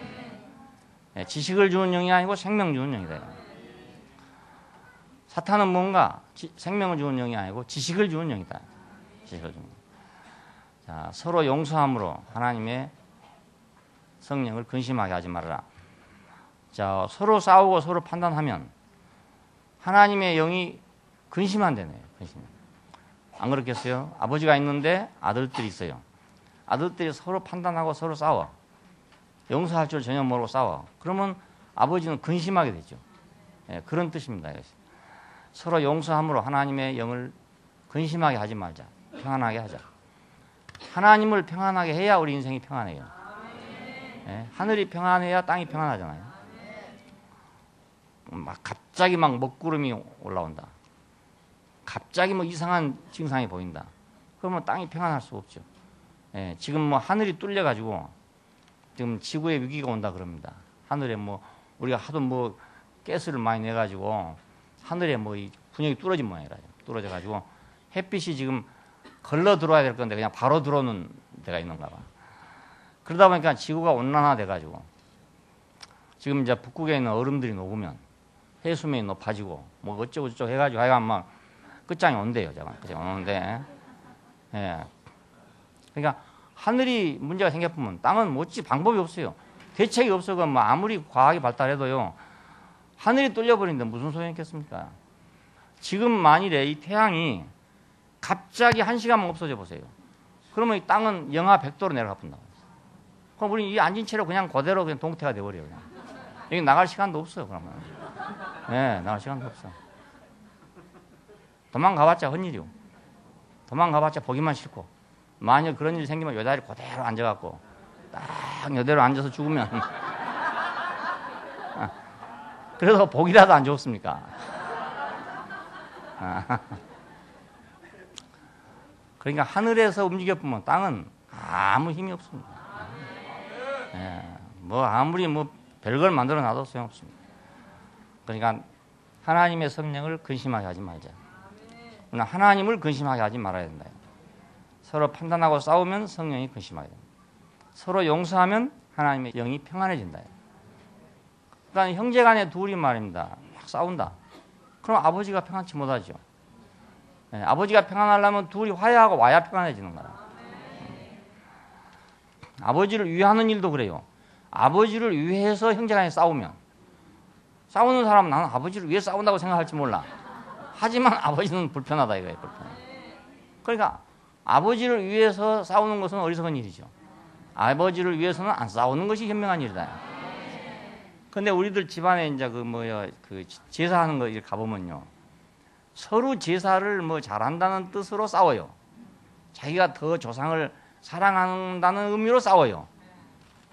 예, 지식을 주는 영이 아니고 생명 주는 영이다. 사탄은 뭔가 생명을 주는 영이 아니고 지식을 주는 영이다. 지식을 주는 영. 자, 서로 용서함으로 하나님의 성령을 근심하게 하지 말아라. 자, 서로 싸우고 서로 판단하면 하나님의 영이 근심한다네요. 근심. 안 그렇겠어요? 아버지가 있는데 아들들이 있어요. 아들들이 서로 판단하고 서로 싸워. 용서할 줄 전혀 모르고 싸워. 그러면 아버지는 근심하게 되죠. 예, 그런 뜻입니다. 서로 용서함으로 하나님의 영을 근심하게 하지 말자. 평안하게 하자. 하나님을 평안하게 해야 우리 인생이 평안해요. 예, 하늘이 평안해야 땅이 평안하잖아요. 갑자기 먹구름이 올라온다. 갑자기 이상한 증상이 보인다. 그러면 땅이 평안할 수 없죠. 예, 지금 하늘이 뚫려가지고 지금 지구에 위기가 온다 그럽니다. 하늘에 우리가 하도 가스를 많이 내가지고 하늘에 이 분열이 뚫어진 모양이라. 뚫어져가지고 햇빛이 지금 걸러 들어와야 될 건데 그냥 바로 들어오는 데가 있는가 봐. 그러다 보니까 지구가 온난화돼가지고 지금 이제 북극에 있는 얼음들이 녹으면 해수면이 높아지고 어쩌고 저쩌고 해가지고 하여간 끝장이 온대요. 끝장이 오는데. 예. 그러니까 하늘이 문제가 생겨보면 땅은 어찌 방법이 없어요. 대책이 없어가 아무리 과학이 발달해도요. 하늘이 뚫려버리는데 무슨 소용이 있겠습니까? 지금 만일에 이 태양이 갑자기 1시간만 없어져 보세요. 그러면 이 땅은 영하 100도로 내려가 본다고. 그럼 우리 이 앉은 채로 그냥 그대로 그냥 동태가 돼버려요. 그냥. 여기 나갈 시간도 없어요. 그러면. 네, 나갈 시간도 없어. 도망가봤자 헛일이요. 도망가봤자 보기만 싫고. 만약 그런 일이 생기면 요 자리 그대로 앉아갖고 딱 요대로 앉아서 죽으면 그래도 보기라도 안 좋습니까? 그러니까 하늘에서 움직여보면 땅은 아무 힘이 없습니다. 예, 아무리 별걸 만들어 놔도 소용없습니다. 그러니까 하나님의 성령을 근심하게 하지 말자. 그러나 하나님을 근심하게 하지 말아야 된다. 서로 판단하고 싸우면 성령이 근심하게 됩니다. 서로 용서하면 하나님의 영이 평안해진다. 그러니까 형제간에 둘이 말입니다. 막 싸운다. 그럼 아버지가 평안치 못하죠. 네, 아버지가 평안하려면 둘이 화해하고 와야 평안해지는 거라. 아버지를 위하는 일도 그래요. 아버지를 위해서 형제간에 싸우면 싸우는 사람은 나는 아버지를 위해 싸운다고 생각할지 몰라. 하지만 아버지는 불편하다 이거예요. 불편해. 그러니까 아버지를 위해서 싸우는 것은 어리석은 일이죠. 아버지를 위해서는 안 싸우는 것이 현명한 일이다. 근데 우리들 집안에 이제 제사하는 거 가보면요. 서로 제사를 잘한다는 뜻으로 싸워요. 자기가 더 조상을 사랑한다는 의미로 싸워요.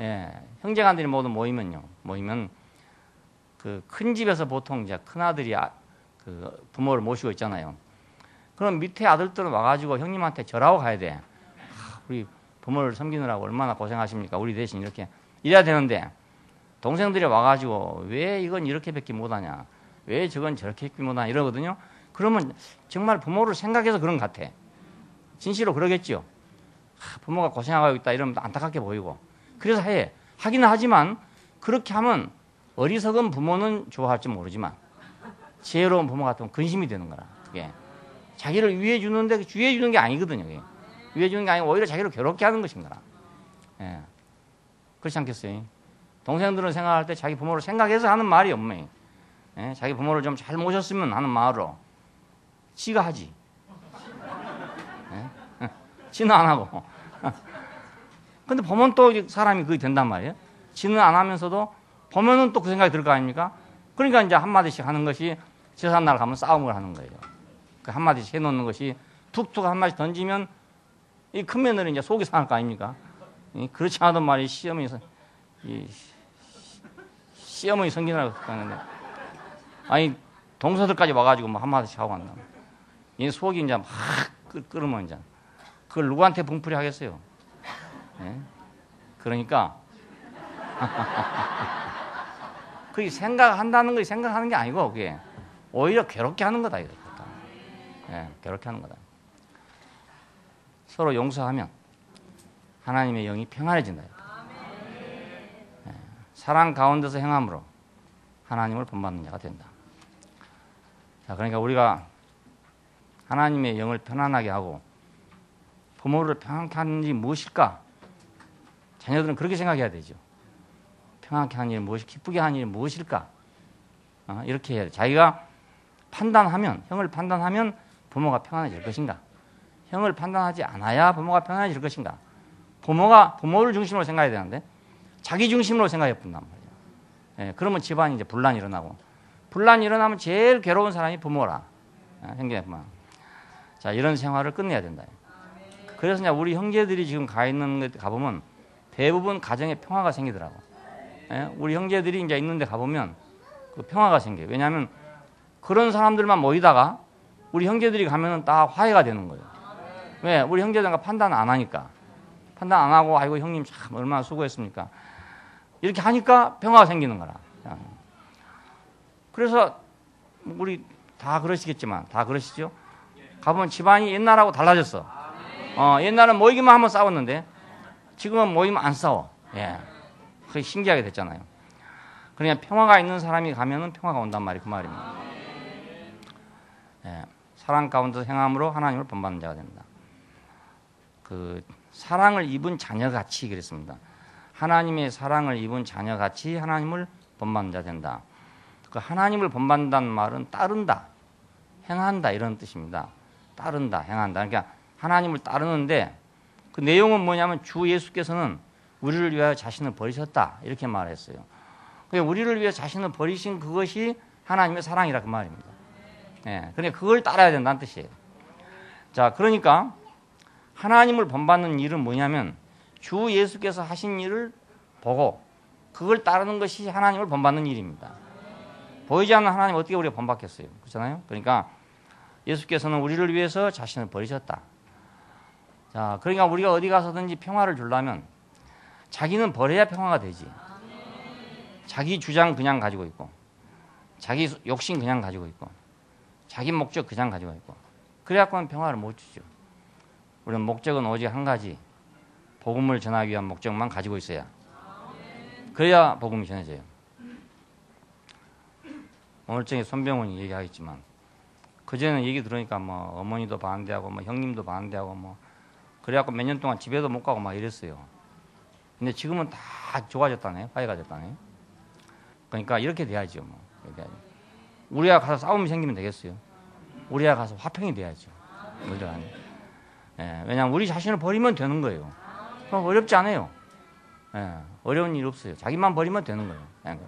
예, 형제간들이 모두 모이면 그 큰 집에서 보통 이제 큰 아들이 그 부모를 모시고 있잖아요. 그럼 밑에 아들들은 와가지고 형님한테 절하고 가야 돼. 우리 부모를 섬기느라고 얼마나 고생하십니까? 우리 대신 이렇게 이래야 되는데 동생들이 와가지고 왜 이건 이렇게밖에 못하냐? 왜 저건 저렇게밖에 못하냐? 이러거든요. 그러면 정말 부모를 생각해서 그런 것 같아. 진실로 그러겠죠. 부모가 고생하고 있다 이러면 안타깝게 보이고. 그래서 하기는 하지만 그렇게 하면 어리석은 부모는 좋아할지 모르지만 지혜로운 부모 같으면 근심이 되는 거라. 그게 자기를 위해 주는데 위해 주는 게 아니거든요. 그게. 위해 주는 게 아니고 오히려 자기를 괴롭게 하는 것인 거라. 예. 그렇지 않겠어요? 동생들은 생각할 때 자기 부모를 생각해서 하는 말이 없네. 예? 자기 부모를 좀 잘 모셨으면 하는 말로 지가 하지. 예? 지는 안 하고. 근데 보면 또 사람이 그게 된단 말이에요. 지는 안 하면서도 보면은 또 그 생각이 들 거 아닙니까? 그러니까 이제 한마디씩 하는 것이 제삿날 가면 싸움을 하는 거예요. 그 한마디씩 해놓는 것이 툭툭 한마디씩 던지면 이 큰 며느리 이제 속이 상할 거 아닙니까? 그렇지 않아도 말이 시어머니 성기느라고 하는데 아니 동서들까지 와가지고 한마디씩 하고 간다. 이 속이 이제 막 끓으면 이제 그걸 누구한테 분풀이 하겠어요? 네? 그러니까 그게 생각한다는 거 생각하는 게 아니고 그게 오히려 괴롭게 하는 거다 이거다. 예, 괴롭게 하는 거다. 서로 용서하면 하나님의 영이 평안해진다. 예, 사랑 가운데서 행함으로 하나님을 본받는 자가 된다. 자, 그러니까 우리가 하나님의 영을 편안하게 하고 부모를 평안케 하는 일이 무엇일까? 자녀들은 그렇게 생각해야 되죠. 평안케 하는 일이 무엇이, 기쁘게 하는 일이 무엇일까? 이렇게 해야 돼. 자기가 판단하면, 형을 판단하면 부모가 평안해질 것인가? 형을 판단하지 않아야 부모가 평안해질 것인가? 부모를 중심으로 생각해야 되는데 자기 중심으로 생각해 본단 말이에요. 예, 그러면 집안이 이제 분란이 일어나고, 분란이 일어나면 제일 괴로운 사람이 부모라. 형제만. 자, 이런 생활을 끝내야 된다. 그래서 이제 우리 형제들이 지금 가 있는 데 가보면 대부분 가정에 평화가 생기더라고. 예? 우리 형제들이 이제 있는데 가보면 그 평화가 생겨요. 왜냐하면 그런 사람들만 모이다가 우리 형제들이 가면은 다 화해가 되는 거예요. 왜? 우리 형제들과 판단 안 하니까. 판단 안 하고, 아이고, 형님 참 얼마나 수고했습니까? 이렇게 하니까 평화가 생기는 거라. 그래서 우리 다 그러시겠지만, 다 그러시죠? 가보면 집안이 옛날하고 달라졌어. 옛날은 모이기만 하면 싸웠는데 지금은 모이면 안 싸워. 예. 그게 신기하게 됐잖아요. 그러니까 평화가 있는 사람이 가면은 평화가 온단 말이 그 말입니다. 예. 사랑 가운데서 행함으로 하나님을 본받는 자가 된다. 그 사랑을 입은 자녀같이 그랬습니다. 하나님의 사랑을 입은 자녀같이 하나님을 본받는 자 된다. 그 하나님을 본받는다는 말은 따른다, 행한다 이런 뜻입니다. 따른다, 행한다. 그러니까 하나님을 따르는데 그 내용은 뭐냐면 주 예수께서는 우리를 위하여 자신을 버리셨다 이렇게 말했어요. 그러니까 우리를 위해 자신을 버리신 그것이 하나님의 사랑이라 그 말입니다. 예, 그러니까 그걸 따라야 된다는 뜻이에요. 자, 그러니까 하나님을 본받는 일은 뭐냐면 주 예수께서 하신 일을 보고 그걸 따르는 것이 하나님을 본받는 일입니다. 보이지 않는 하나님 어떻게 우리가 본받겠어요? 그렇잖아요. 그러니까 예수께서는 우리를 위해서 자신을 버리셨다. 자, 그러니까 우리가 어디 가서든지 평화를 주려면 자기는 버려야 평화가 되지. 자기 주장 그냥 가지고 있고, 자기 욕심 그냥 가지고 있고, 자기 목적 그냥 가지고 있고, 그래갖고는 평화를 못 주죠. 우리는 목적은 오직 한 가지, 복음을 전하기 위한 목적만 가지고 있어야. 그래야 복음이 전해져요. 오늘 저녁에 손병훈이 얘기하겠지만, 그전에는 얘기 들으니까 뭐 어머니도 반대하고 뭐 형님도 반대하고 뭐 그래갖고 몇 년 동안 집에도 못 가고 막 이랬어요. 근데 지금은 다 좋아졌다네, 화해가 됐다네. 그러니까 이렇게 돼야죠. 뭐 이렇게 돼야죠. 우리가 가서 싸움이 생기면 되겠어요. 우리가 가서 화평이 돼야죠. 예, 왜냐하면 우리 자신을 버리면 되는 거예요. 그럼 어렵지 않아요. 예, 어려운 일 없어요. 자기만 버리면 되는 거예요. 예,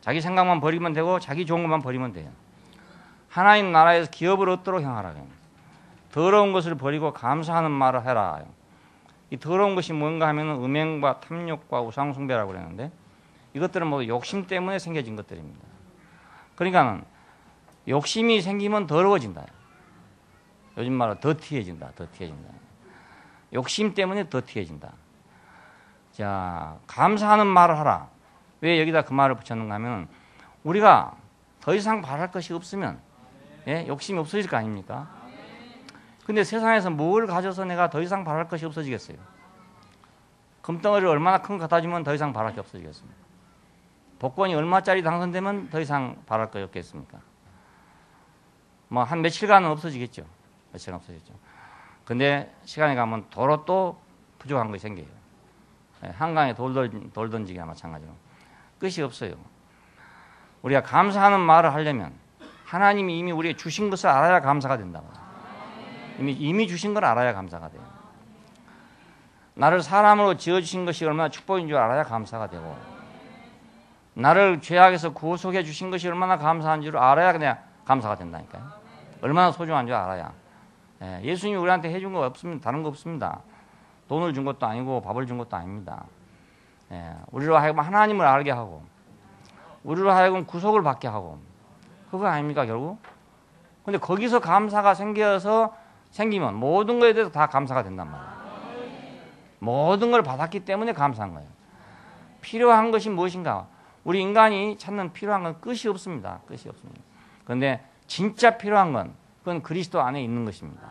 자기 생각만 버리면 되고 자기 좋은 것만 버리면 돼요. 하나님 나라에서 기업을 얻도록 행하라. 더러운 것을 버리고 감사하는 말을 해라. 이 더러운 것이 뭔가 하면 음행과 탐욕과 우상숭배라고 그랬는데 이것들은 모두 욕심 때문에 생겨진 것들입니다. 그러니까 욕심이 생기면 더러워진다. 요즘 말로 더티해진다. 더티해진다. 욕심 때문에 더티해진다. 자, 감사하는 말을 하라. 왜 여기다 그 말을 붙였는가 하면 우리가 더 이상 바랄 것이 없으면 예? 욕심이 없어질 거 아닙니까? 근데 세상에서 뭘 가져서 내가 더 이상 바랄 것이 없어지겠어요? 금덩어리를 얼마나 큰 거 갖다 주면 더 이상 바랄 게 없어지겠습니까? 복권이 얼마짜리 당선되면 더 이상 바랄 것이 없겠습니까? 뭐 한 며칠간은 없어지겠죠. 며칠간 없어지겠죠. 근데 시간이 가면 도로 또 부족한 것이 생겨요. 한강에 돌 던지기나 마찬가지로. 끝이 없어요. 우리가 감사하는 말을 하려면 하나님이 이미 우리에게 주신 것을 알아야 감사가 된다. 이미 주신 걸 알아야 감사가 돼요. 나를 사람으로 지어주신 것이 얼마나 축복인 줄 알아야 감사가 되고, 나를 죄악에서 구속해 주신 것이 얼마나 감사한 줄 알아야 그냥 감사가 된다니까요. 얼마나 소중한 줄 알아야. 예수님이 우리한테 해준 거 없습니다. 다른 거 없습니다. 돈을 준 것도 아니고 밥을 준 것도 아닙니다. 우리로 하여금 하나님을 알게 하고 우리로 하여금 구속을 받게 하고 그거 아닙니까 결국? 근데 거기서 감사가 생기면 모든 것에 대해서 다 감사가 된단 말이에요. 모든 걸 받았기 때문에 감사한 거예요. 필요한 것이 무엇인가? 우리 인간이 찾는 필요한 건 끝이 없습니다. 끝이 없습니다. 그런데 진짜 필요한 건 그건 그리스도 안에 있는 것입니다.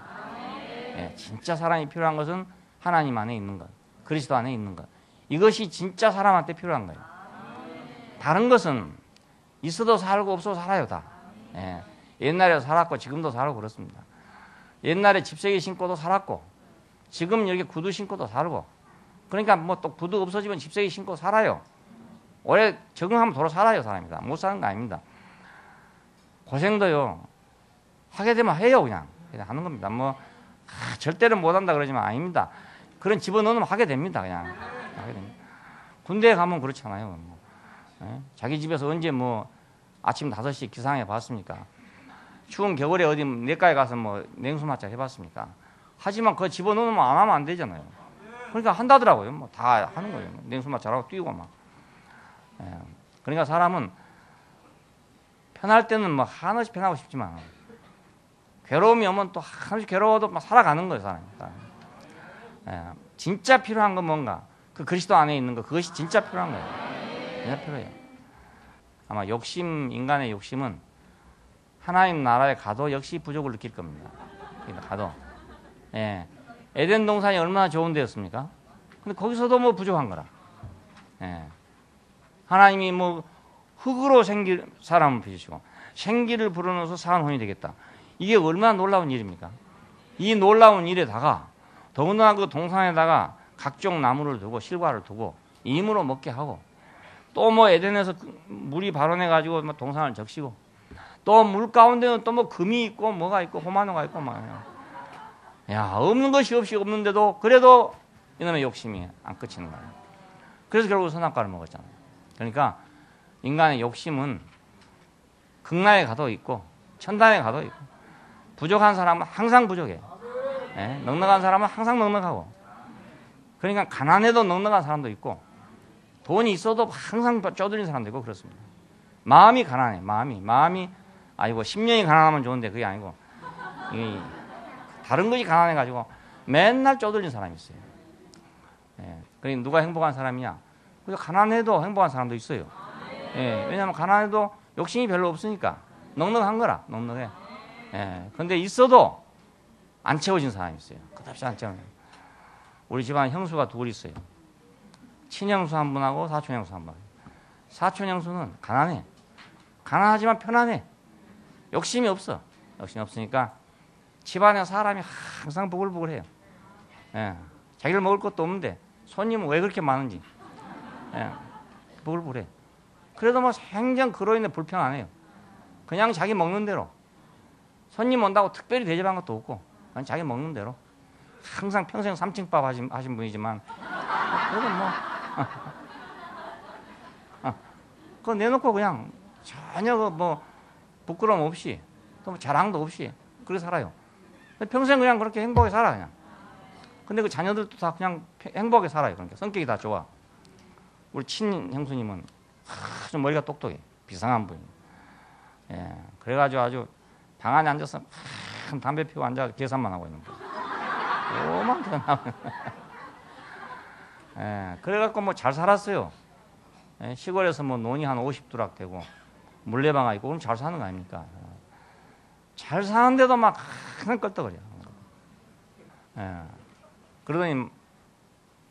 예, 진짜 사람이 필요한 것은 하나님 안에 있는 것, 그리스도 안에 있는 것. 이것이 진짜 사람한테 필요한 거예요. 다른 것은 있어도 살고 없어도 살아요 다. 예, 옛날에도 살았고 지금도 살고 그렇습니다. 옛날에 집세기 신고도 살았고 지금 여기 구두 신고도 살고 그러니까 뭐 또 구두 없어지면 집세기 신고 살아요. 오래 적응하면 도로 살아요 사람이다. 못 사는 거 아닙니다. 고생도요 하게 되면 해요 그냥 하는 겁니다. 뭐 절대로 못한다 그러지만 아닙니다. 그런 집어넣으면 하게 됩니다. 그냥 하게 됩니다. 군대에 가면 그렇잖아요. 뭐. 예? 자기 집에서 언제 뭐 아침 5시 기상해 봤습니까? 추운 겨울에 어디 내과에 가서 뭐 냉수 마찰 해봤습니까? 하지만 그거 집어넣으면 안 하면 안 되잖아요. 그러니까 한다더라고요. 뭐 다 하는 거예요. 냉수 마찰하고 뛰고 막. 예. 그러니까 사람은 편할 때는 뭐 한없이 편하고 싶지만 괴로움이 오면 또 한없이 괴로워도 막 살아가는 거예요, 사람이. 예. 진짜 필요한 건 뭔가? 그 그리스도 안에 있는 거, 그것이 진짜 필요한 거예요. 진짜 필요해요. 아마 욕심, 인간의 욕심은 하나님 나라에 가도 역시 부족을 느낄 겁니다. 그러니까 가도. 예. 에덴 동산이 얼마나 좋은 데였습니까? 근데 거기서도 뭐 부족한 거라. 예. 하나님이 뭐 흙으로 생길 사람을 빚으시고 생기를 불어넣어서 사한 혼이 되겠다. 이게 얼마나 놀라운 일입니까? 이 놀라운 일에다가 더군다나 그 동산에다가 각종 나무를 두고 실과를 두고 임으로 먹게 하고 또 뭐 에덴에서 물이 발원해가지고 뭐 동산을 적시고 또 물 가운데는 또 뭐 금이 있고 뭐가 있고 호마노가 있고 막 야 없는 것이 없이 없는데도 그래도 이놈의 욕심이 안 끝이는 거예요. 그래서 결국 선악과를 먹었잖아요. 그러니까 인간의 욕심은 극락에 가도 있고 천당에 가도 있고 부족한 사람은 항상 부족해. 예? 넉넉한 사람은 항상 넉넉하고 그러니까 가난해도 넉넉한 사람도 있고 돈이 있어도 항상 쪼들린 사람도 있고 그렇습니다. 마음이 가난해. 마음이 아니고 심령이 가난하면 좋은데 그게 아니고 다른 것이 가난해가지고 맨날 쪼들린 사람이 있어요. 예. 그러니까 누가 행복한 사람이냐? 가난해도 행복한 사람도 있어요. 예. 왜냐하면 가난해도 욕심이 별로 없으니까 넉넉한 거라 넉넉해. 예. 근데 있어도 안 채워진 사람이 있어요. 끝없이 안 채워요. 우리 집안 형수가 둘 있어요. 친형수 한 분하고 사촌형수 한 분. 사촌형수는 가난해. 가난하지만 편안해. 욕심이 없어. 욕심이 없으니까 집안에 사람이 항상 부글부글해요. 예. 자기를 먹을 것도 없는데 손님은 왜 그렇게 많은지 예. 부글부글해. 그래도 뭐 생전 그로 인해 불평 안 해요. 그냥 자기 먹는 대로 손님 온다고 특별히 대접한 것도 없고 그냥 자기 먹는 대로 항상 평생 삼층밥 하신 분이지만 그래도 뭐 그거 내놓고 그냥 전혀 뭐 부끄러움 없이 또 뭐 자랑도 없이 그렇게 살아요. 평생 그냥 그렇게 행복하게 살아 그냥. 근데 그 자녀들도 다 그냥 행복하게 살아요. 그러니까 성격이 다 좋아. 우리 친형수님은 아주 머리가 똑똑해. 비상한 분이. 예, 그래가지고 아주 방 안에 앉아서 담배 피우고 앉아 계산만 하고 있는 거예요. 요만큼 나오는. 예, 그래갖고 뭐 잘 살았어요. 예, 시골에서 뭐 논이 한 50두락 되고 물레방아 있고 그럼 잘 사는 거 아닙니까? 잘 사는데도 막 항상 껄떡거려. 예, 그러더니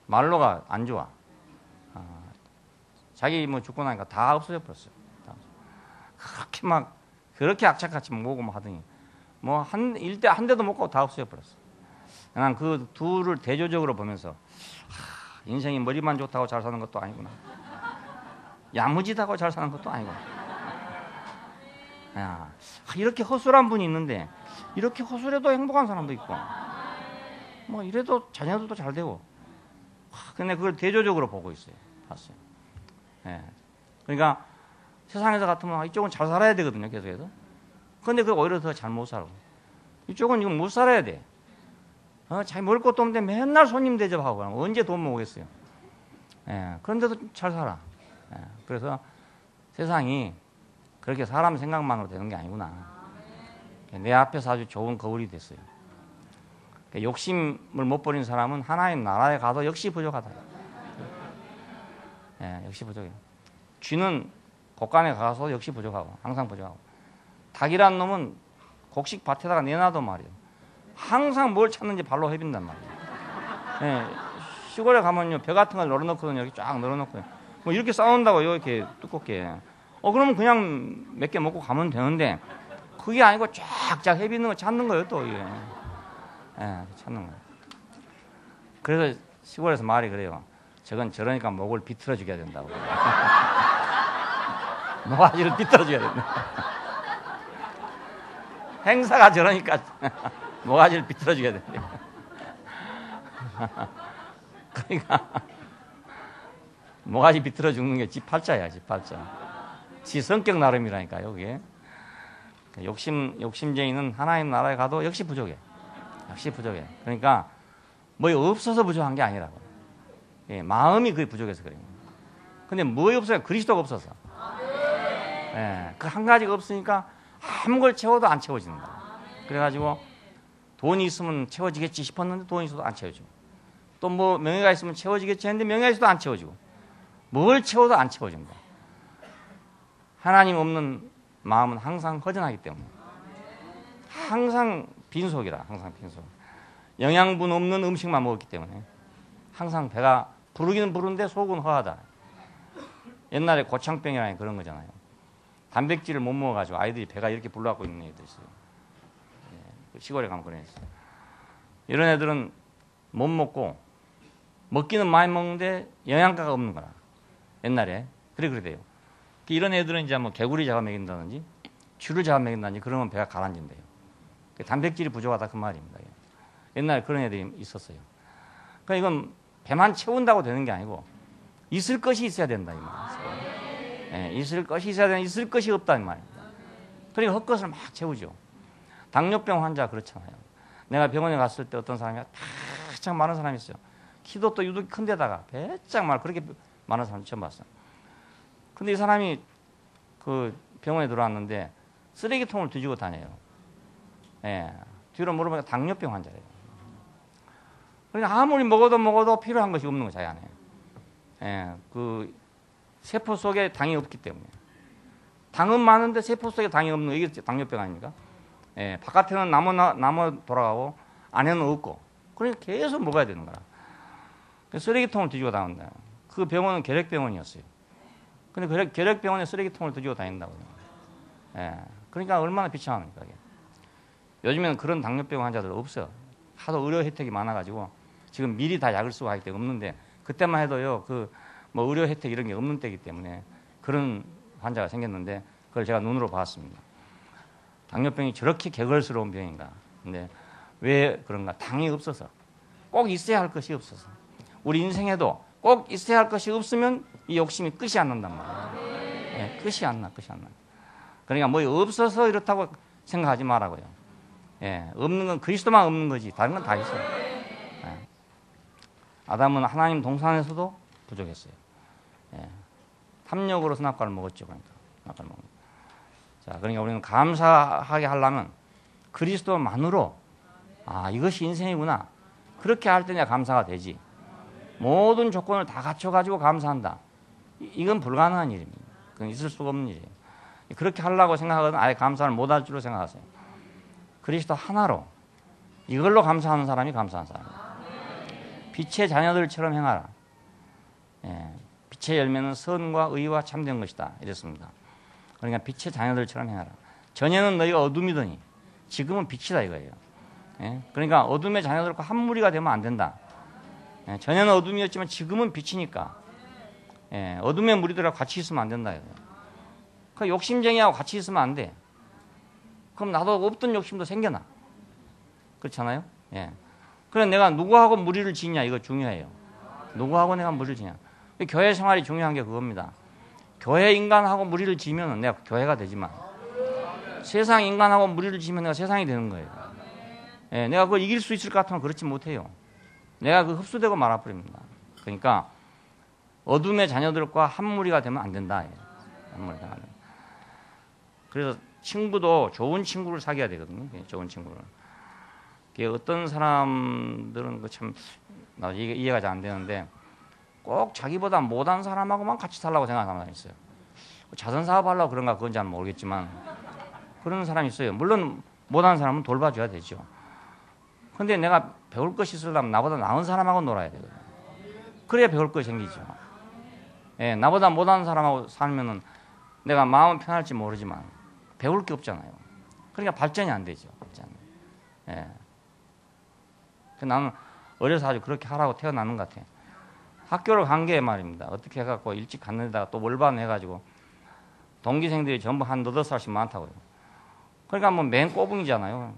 말로가 안 좋아. 자기 뭐 죽고 나니까 다 없어져 버렸어요. 그렇게 막 그렇게 악착같이 모으고 막 하더니 뭐 일대 한 대도 못 가고 다 없어져 버렸어. 난 그 둘을 대조적으로 보면서 인생이 머리만 좋다고 잘 사는 것도 아니구나. 야무지다고 잘 사는 것도 아니구나. 야, 이렇게 허술한 분이 있는데 이렇게 허술해도 행복한 사람도 있고 뭐 이래도 자녀들도 잘 되고 근데 그걸 대조적으로 보고 있어요. 봤어요. 예. 그러니까 세상에서 같으면 이쪽은 잘 살아야 되거든요. 계속해서. 근데 그 오히려 더 잘 못 살고 이쪽은 이거 못 살아야 돼. 자기 먹을 것도 없는데 맨날 손님 대접하고 언제 돈 모으겠어요. 예. 그런데도 잘 살아. 예. 그래서 세상이 그렇게 사람 생각만으로 되는 게 아니구나. 내 앞에서 아주 좋은 거울이 됐어요. 욕심을 못 버린 사람은 하나님 나라에 가도 역시 부족하다. 예, 역시 부족해요. 쥐는 곡간에 가서 역시 부족하고 항상 부족하고 닭이란 놈은 곡식 밭에다가 내놔도 말이에요. 항상 뭘 찾는지 발로 헤빈단 말이에요. 예, 시골에 가면요 벼 같은 걸 널어놓거든요. 여기 쫙 널어놓고요. 뭐 이렇게 싸운다고요 이렇게 두껍게. 그러면 그냥 몇 개 먹고 가면 되는데 그게 아니고 쫙쫙 헤비는 거 찾는 거예요 또 이게. 예, 찾는 거예요. 그래서 시골에서 말이 그래요. 저건 저러니까 목을 비틀어 죽여야 된다고. 모가지를 비틀어 줘야 된다. 행사가 저러니까 모가지를 비틀어 줘야 된다. 그러니까 모가지 비틀어 죽는 게 지 팔자야, 지 팔자. 지 성격 나름이라니까요, 그게. 욕심쟁이는 하나님 나라에 가도 역시 부족해. 역시 부족해. 그러니까 뭐 없어서 부족한 게 아니라고. 예, 마음이 그게 부족해서 그래요. 근데 뭐에 없어요? 그리스도가 없어서. 예, 그 한 가지가 없으니까 아무걸 채워도 안 채워진다. 그래가지고 돈이 있으면 채워지겠지 싶었는데 돈이 있어도 안 채워지고 또 뭐 명예가 있으면 채워지겠지 했는데 명예가 있어도 안 채워지고 뭘 채워도 안 채워진다. 하나님 없는 마음은 항상 허전하기 때문에 항상 빈속이라. 항상 빈속. 영양분 없는 음식만 먹었기 때문에 항상 배가 부르기는 부른데 속은 허하다. 옛날에 고창병이라는 그런 거잖아요. 단백질을 못 먹어가지고 아이들이 배가 이렇게 불러갖고 있는 애들 있어요. 예, 시골에 가면 그런 애 있어요. 이런 애들은 못 먹고 먹기는 많이 먹는데 영양가가 없는 거라. 옛날에 그래요. 이런 애들은 이제 뭐 개구리 잡아 먹인다든지 쥐를 잡아 먹인다든지 그러면 배가 가라앉는데요. 단백질이 부족하다 그 말입니다. 옛날에 그런 애들이 있었어요. 그러니까 이건 배만 채운다고 되는 게 아니고 있을 것이 있어야 된다 이 말이에요. 예, 있을 것이 있어야 되는 있을 것이 없다 이 말입니다. 그러니까 헛것을 막 채우죠. 당뇨병 환자 그렇잖아요. 내가 병원에 갔을 때 어떤 사람이 배짱 많은 사람이 있어요. 키도 또 유독 큰 데다가 배짱 많아 그렇게 많은 사람 처음 봤어요. 근데 이 사람이 그 병원에 들어왔는데 쓰레기통을 뒤지고 다녀요. 예, 뒤로 물어보니까 당뇨병 환자래요. 그러니까 아무리 먹어도 필요한 것이 없는 거예요, 자기 안에. 예, 그 세포 속에 당이 없기 때문에. 당은 많은데 세포 속에 당이 없는 거 이게 당뇨병 아닙니까? 예, 바깥에는 나무 돌아가고 안에는 없고. 그러니까 계속 먹어야 되는 거라. 쓰레기통을 뒤지고 다닌다. 그 병원은 결핵병원이었어요. 근데 결핵병원에 쓰레기통을 뒤지고 다닌다고요. 예, 그러니까 얼마나 비참합니까 이게. 요즘에는 그런 당뇨병 환자들 없어요. 하도 의료 혜택이 많아가지고 지금 미리 다 약을 쓰고 하기 때문에 없는데 그때만 해도요 그 뭐 의료 혜택 이런 게 없는 때이기 때문에 그런 환자가 생겼는데 그걸 제가 눈으로 봤습니다. 당뇨병이 저렇게 개걸스러운 병인가? 근데 왜 그런가? 당이 없어서 꼭 있어야 할 것이 없어서 우리 인생에도 꼭 있어야 할 것이 없으면 이 욕심이 끝이 안 난단 말이에요. 예, 끝이 안 나. 그러니까 뭐 없어서 이렇다고 생각하지 말라고요. 예, 없는 건 그리스도만 없는 거지 다른 건 다 있어요. 예. 아담은 하나님 동산에서도 부족했어요. 예. 탐욕으로 선악과를 먹었죠. 그러니까 자, 그러니까 우리는 감사하게 하려면 그리스도만으로 이것이 인생이구나 그렇게 할 때 내가 감사가 되지. 모든 조건을 다 갖춰가지고 감사한다. 이건 불가능한 일입니다. 그건 있을 수가 없는 일이에요. 그렇게 하려고 생각하거든 아예 감사를 못할 줄로 생각하세요. 그리스도 하나로 이걸로 감사하는 사람이 감사한 사람이에요. 빛의 자녀들처럼 행하라. 예, 빛의 열매는 선과 의와 참된 것이다. 이랬습니다. 그러니까 빛의 자녀들처럼 행하라. 전에는 너희가 어둠이더니 지금은 빛이다 이거예요. 예, 그러니까 어둠의 자녀들과 한 무리가 되면 안 된다. 예, 전에는 어둠이었지만 지금은 빛이니까 예, 어둠의 무리들하고 같이 있으면 안 된다 이거예요. 그 욕심쟁이하고 같이 있으면 안 돼. 그럼 나도 없던 욕심도 생겨나. 그렇잖아요? 예. 그래 내가 누구하고 무리를 지냐 이거 중요해요. 누구하고 내가 무리를 지냐. 교회 생활이 중요한 게 그겁니다. 교회 인간하고 무리를 지면 내가 교회가 되지만 세상 인간하고 무리를 지면 내가 세상이 되는 거예요. 예, 내가 그걸 이길 수 있을 것 같으면 그렇지 못해요. 내가 그 흡수되고 말아버립니다. 그러니까 어둠의 자녀들과 한 무리가 되면 안 된다. 한 무리가 안 된다. 그래서 친구도 좋은 친구를 사귀어야 되거든요. 좋은 친구를. 어떤 사람들은 참 이해가 잘 안 되는데 꼭 자기보다 못한 사람하고만 같이 살라고 생각하는 사람이 있어요. 자선 사업하려고 그런가 그건 잘 모르겠지만 그런 사람이 있어요. 물론 못한 사람은 돌봐줘야 되죠. 근데 내가 배울 것이 있으려면 나보다 나은 사람하고 놀아야 되거든요. 그래야 배울 것이 생기죠. 예, 나보다 못한 사람하고 살면은 내가 마음은 편할지 모르지만 배울 게 없잖아요. 그러니까 발전이 안 되죠. 예. 나는 어려서 아주 그렇게 하라고 태어나는 것 같아요. 학교를 간 게 말입니다. 어떻게 해갖고 일찍 갔는데다가 또 월반 해가지고 동기생들이 전부 한 8살씩 많다고요. 그러니까 뭐 맨 꼬붕이잖아요.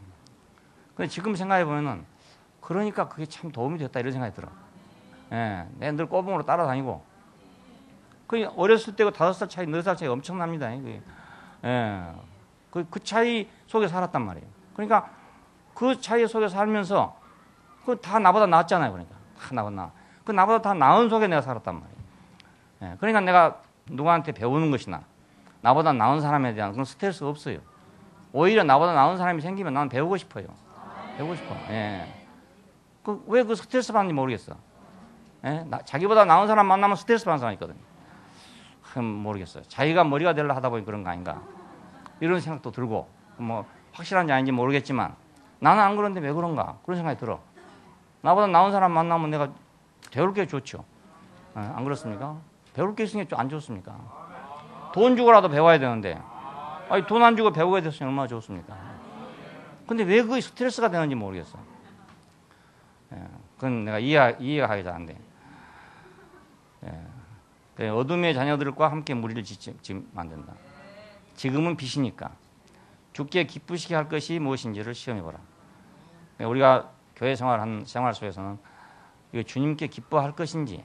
근데 지금 생각해보면은 그러니까 그게 참 도움이 됐다 이런 생각이 들어. 예. 내가 늘 꼬붕으로 따라다니고. 그 어렸을 때고 5살 차이, 4살 차이 엄청납니다. 그게. 예. 그 차이 속에 살았단 말이에요. 그러니까 그 차이 속에 살면서 그 다 나보다 나았잖아요. 그러니까 다 나보다 그 나보다 다 나은 속에 내가 살았단 말이에요. 예. 그러니까 내가 누구한테 배우는 것이나 나보다 나은 사람에 대한 그런 스트레스가 없어요. 오히려 나보다 나은 사람이 생기면 나는 배우고 싶어요. 배우고 싶어. 예. 왜 그 스트레스 받는지 모르겠어. 예? 자기보다 나은 사람 만나면 스트레스 받는 사람이 있거든요. 모르겠어요. 자기가 머리가 되려 하다 보니 그런 거 아닌가. 이런 생각도 들고, 뭐, 확실한지 아닌지 모르겠지만, 나는 안 그런데 왜 그런가. 그런 생각이 들어. 나보다 나은 사람 만나면 내가 배울 게 좋죠. 예? 안 그렇습니까? 배울 게 있으니까 안 좋습니까? 돈 주고라도 배워야 되는데, 아니, 돈 안 주고 배우게 됐으면 얼마나 좋습니까? 근데 왜 그게 스트레스가 되는지 모르겠어. 예, 그건 내가 이해가 하기 잘 안 돼. 예, 어둠의 자녀들과 함께 무리를 짓지 만든다. 지금은 빛이니까 주께 기쁘시게 할 것이 무엇인지를 시험해보라. 우리가 교회 생활 속에서는 이거 주님께 기뻐할 것인지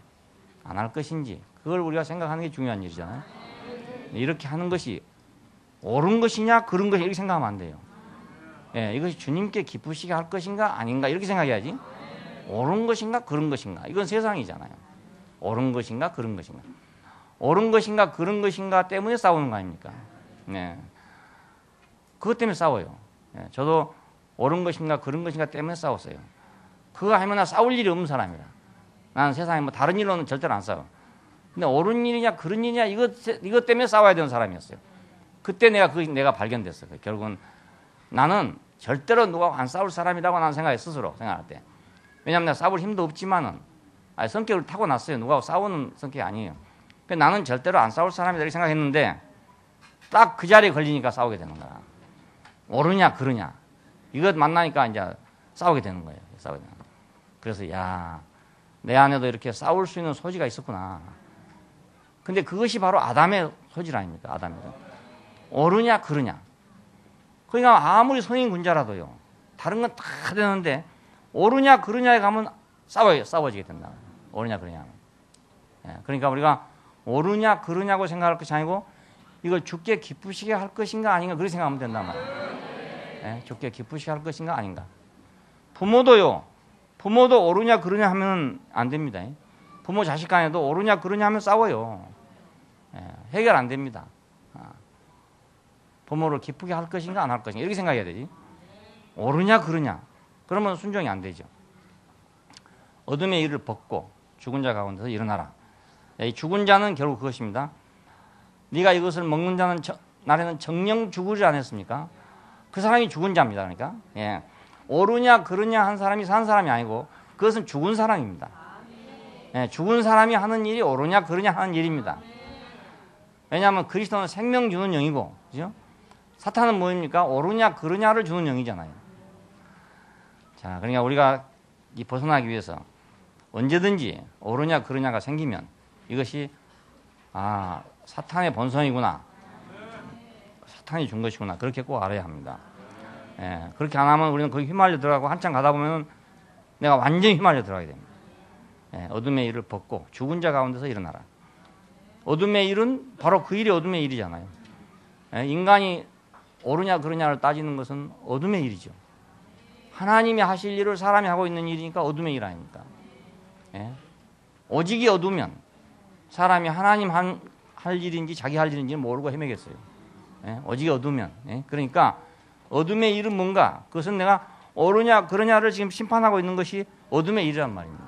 안 할 것인지 그걸 우리가 생각하는 게 중요한 일이잖아요. 이렇게 하는 것이 옳은 것이냐 그런 것이 이렇게 생각하면 안 돼요. 예, 이것이 주님께 기쁘시게 할 것인가 아닌가 이렇게 생각해야지. 옳은 것인가 그런 것인가 이건 세상이잖아요. 옳은 것인가 그런 것인가 옳은 것인가 그런 것인가 때문에 싸우는 거 아닙니까? 네. 그것 때문에 싸워요. 예, 저도 옳은 것인가 그런 것인가 때문에 싸웠어요. 그거 하면 나 싸울 일이 없는 사람이라. 나는 세상에 뭐 다른 일로는 절대로 안 싸워. 근데 옳은 일이냐 그런 일이냐 이것 때문에 싸워야 되는 사람이었어요. 그때 내가 발견됐어요. 결국은 나는 절대로 누가 안 싸울 사람이라고 나는 생각해 스스로 생각할 때. 왜냐하면 내가 싸울 힘도 없지만은 성격을 타고났어요. 누가 싸우는 성격이 아니에요. 나는 절대로 안 싸울 사람이다 이렇게 생각했는데 딱 그 자리에 걸리니까 싸우게 되는 거야. 옳으냐 그러냐 이것 만나니까 이제 싸우게 되는 거예요. 싸우게 되는 거예요. 그래서 야, 내 안에도 이렇게 싸울 수 있는 소지가 있었구나. 근데 그것이 바로 아담의 소질 아닙니까? 아담의 소질. 옳으냐 그러냐. 그러니까 아무리 성인 군자라도요. 다른 건 다 되는데 옳으냐 그러냐에 가면 싸워지게 된다. 옳으냐 그러냐. 예, 그러니까 우리가 옳으냐 그러냐고 생각할 것이 아니고 이걸 주께 기쁘시게 할 것인가 아닌가 그렇게 생각하면 된단 말이에요. 예, 주께 기쁘시게 할 것인가 아닌가. 부모도 옳으냐 그러냐 하면 안 됩니다. 부모 자식 간에도 옳으냐 그러냐 하면 싸워요. 예, 해결 안 됩니다. 부모를 기쁘게 할 것인가 안 할 것인가 이렇게 생각해야 되지. 옳으냐 그러냐 그러면 순종이 안 되죠. 어둠의 일을 벗고 죽은 자 가운데서 일어나라. 이 죽은 자는 결국 그것입니다. 네가 이것을 먹는 자는 날에는 정령 죽으리라 안 했습니까? 그 사람이 죽은 자입니다. 그러니까 예. 옳으냐 그러냐 한 사람이 산 사람이 아니고 그것은 죽은 사람입니다. 예, 죽은 사람이 하는 일이 옳으냐 그러냐 하는 일입니다. 왜냐하면 그리스도는 생명 주는 영이고 그죠? 사탄은 뭐입니까? 옳으냐 그러냐를 주는 영이잖아요. 자, 그러니까 우리가 이 벗어나기 위해서 언제든지 옳으냐 그러냐가 생기면 이것이 사탄의 본성이구나. 사탄이 준 것이구나. 그렇게 꼭 알아야 합니다. 예, 그렇게 안 하면 우리는 거기 휘말려 들어가고 한참 가다 보면 내가 완전히 휘말려 들어가게 됩니다. 예, 어둠의 일을 벗고 죽은 자 가운데서 일어나라. 어둠의 일은 바로 그 일이 어둠의 일이잖아요. 예, 인간이 옳으냐 그러냐를 따지는 것은 어둠의 일이죠. 하나님이 하실 일을 사람이 하고 있는 일이니까 어둠의 일 아닙니까? 예? 오직이 어두면 사람이 하나님 할 일인지 자기 할 일인지 모르고 헤매겠어요. 예? 오직이 어두면. 예? 그러니까 어둠의 일은 뭔가 그것은 내가 옳으냐 그러냐를 지금 심판하고 있는 것이 어둠의 일이란 말입니다.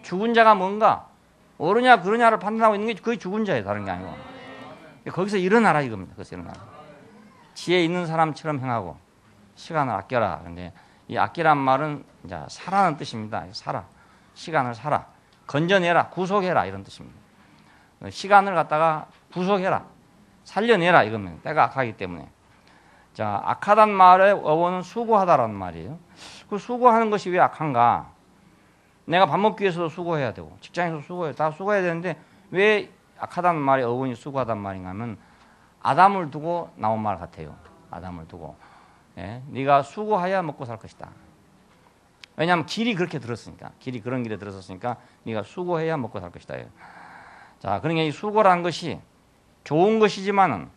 죽은 자가 뭔가 옳으냐 그러냐를 판단하고 있는 게 거의 죽은 자예요. 다른 게 아니고. 거기서 일어나라 이겁니다. 거기서 일어나라. 지혜 있는 사람처럼 행하고 시간을 아껴라. 근데 이 아끼란 말은 이제 살아는 뜻입니다. 살아. 시간을 살아. 건져내라. 구속해라. 이런 뜻입니다. 시간을 갖다가 구속해라. 살려내라. 이거면 때가 악하기 때문에. 자, 악하단 말의 어원은 수고하다라는 말이에요. 그 수고하는 것이 왜 악한가? 내가 밥 먹기 위해서도 수고해야 되고 직장에서 수고해야 다 수고해야 되는데 왜 악하다는 말의 어원이 수고하다는 말인가 하면 아담을 두고 나온 말 같아요. 아담을 두고. 예? 네가 수고해야 먹고 살 것이다. 왜냐하면 길이 그렇게 들었으니까. 길이 그런 길에 들었으니까 네가 수고해야 먹고 살 것이다. 자, 그러니까 이 수고라는 것이 좋은 것이지만은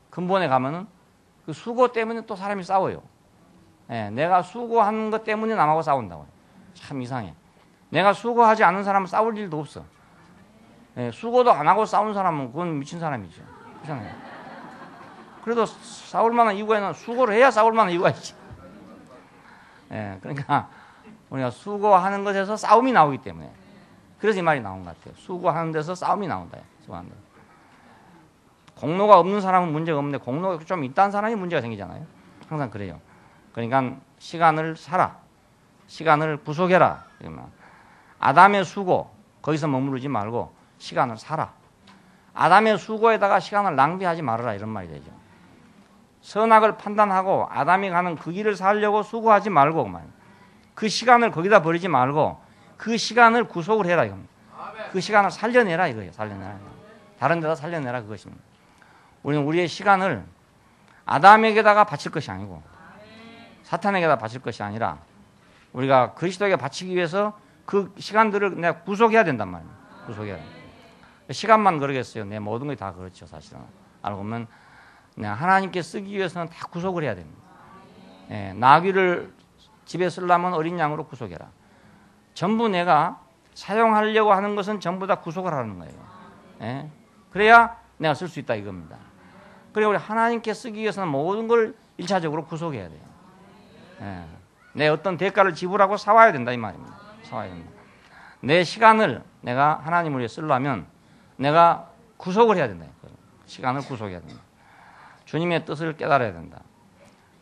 근본에 가면은 그 수고 때문에 또 사람이 싸워요. 예, 내가 수고하는 것 때문에 남하고 싸운다고. 참 이상해. 내가 수고하지 않은 사람은 싸울 일도 없어. 예, 수고도 안 하고 싸운 사람은 그건 미친 사람이죠. 그렇잖아요. 그래도 싸울 만한 이유가 있는 수고를 해야 싸울 만한 이유가 있지. 예, 그러니까 우리가 수고하는 것에서 싸움이 나오기 때문에 그래서 이 말이 나온 것 같아요. 수고하는 데서 싸움이 나온다. 수고하는 데. 공로가 없는 사람은 문제가 없는데 공로가 좀 있다는 사람이 문제가 생기잖아요. 항상 그래요. 그러니까 시간을 살아. 시간을 구속해라. 아담의 수고 거기서 머무르지 말고 시간을 살아. 아담의 수고에다가 시간을 낭비하지 말아라 이런 말이 되죠. 선악을 판단하고 아담이 가는 그 길을 살려고 수고하지 말고 그 시간을 거기다 버리지 말고 그 시간을 구속을 해라 이겁니다. 그 시간을 살려내라 이거예요. 살려내라. 다른 데다 살려내라 그것입니다. 우리는 우리의 시간을 아담에게다가 바칠 것이 아니고 사탄에게다 바칠 것이 아니라 우리가 그리스도에게 바치기 위해서 그 시간들을 내가 구속해야 된단 말이에요. 구속해야 돼. 시간만 그러겠어요. 내 모든 것이 다 그렇죠. 사실은. 알고 보면 내가 하나님께 쓰기 위해서는 다 구속을 해야 됩니다. 예, 나귀를 집에 쓰려면 어린 양으로 구속해라. 전부 내가 사용하려고 하는 것은 전부 다 구속을 하는 거예요. 예? 그래야 내가 쓸 수 있다 이겁니다. 그래 우리 하나님께 쓰기 위해서는 모든 걸 1차적으로 구속해야 돼요. 예. 내 어떤 대가를 지불하고 사와야 된다 이 말입니다. 사와야 된다. 내 시간을 내가 하나님을 위해 쓰려면 내가 구속을 해야 된다. 시간을 구속해야 된다. 주님의 뜻을 깨달아야 된다.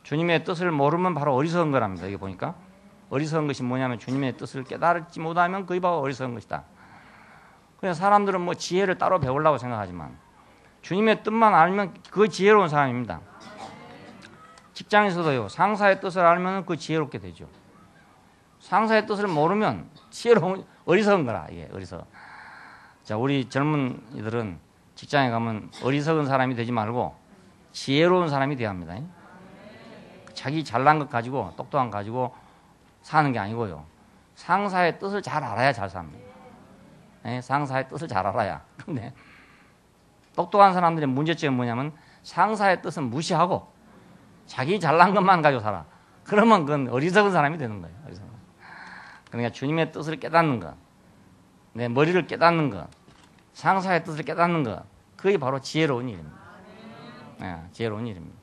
주님의 뜻을 모르면 바로 어리석은 거랍니다. 이게 보니까 어리석은 것이 뭐냐면 주님의 뜻을 깨달지 못하면 그게 바로 어리석은 것이다. 그냥 사람들은 뭐 지혜를 따로 배우려고 생각하지만 주님의 뜻만 알면 그게 지혜로운 사람입니다. 직장에서도요. 상사의 뜻을 알면 그 지혜롭게 되죠. 상사의 뜻을 모르면 지혜로운 어리석은 거라. 이게 어리석. 자, 우리 젊은 이들은 직장에 가면 어리석은 사람이 되지 말고 지혜로운 사람이 되어야 합니다. 자기 잘난 것 가지고 똑똑한 것 가지고 사는 게 아니고요. 상사의 뜻을 잘 알아야 잘 삽니다. 상사의 뜻을 잘 알아야. 근데 똑똑한 사람들의 문제점은 뭐냐면 상사의 뜻은 무시하고 자기 잘난 것만 가지고 살아. 그러면 그건 어리석은 사람이 되는 거예요. 그러니까 주님의 뜻을 깨닫는 것, 내 머리를 깨닫는 것, 상사의 뜻을 깨닫는 것, 그게 바로 지혜로운 일입니다. 지혜로운 일입니다.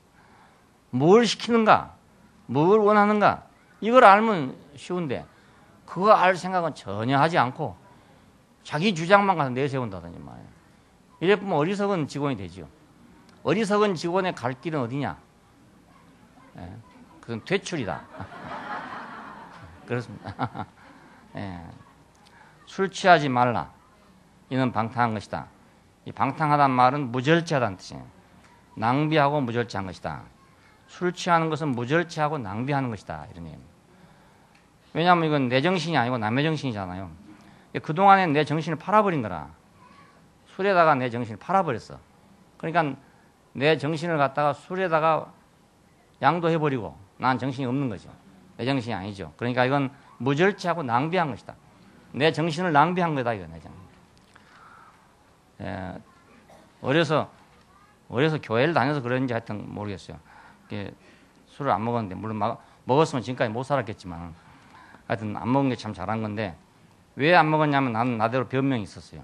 뭘 시키는가, 뭘 원하는가, 이걸 알면 쉬운데 그거 알 생각은 전혀 하지 않고 자기 주장만 가서 내세운다든지 말이에요. 이래 보면 어리석은 직원이 되죠. 어리석은 직원의 갈 길은 어디냐? 그건 퇴출이다. 그렇습니다. 술 취하지 말라. 이는 방탕한 것이다. 이 방탕하다는 말은 무절제하다는 뜻이에요. 낭비하고 무절제한 것이다. 술 취하는 것은 무절제하고 낭비하는 것이다. 이런 얘기입니다. 왜냐하면 이건 내 정신이 아니고 남의 정신이잖아요. 그동안에 내 정신을 팔아버린 거라. 술에다가 내 정신을 팔아버렸어. 그러니까 내 정신을 갖다가 술에다가 양도해버리고 난 정신이 없는 거죠. 내 정신이 아니죠. 그러니까 이건 무절제하고 낭비한 것이다. 내 정신을 낭비한 거다. 이거 내 정신. 어려서 교회를 다녀서 그런지 하여튼 모르겠어요. 술을 안 먹었는데 물론 먹었으면 지금까지 못 살았겠지만 하여튼 안 먹은 게 참 잘한 건데 왜 안 먹었냐면 나는 나대로 변명이 있었어요.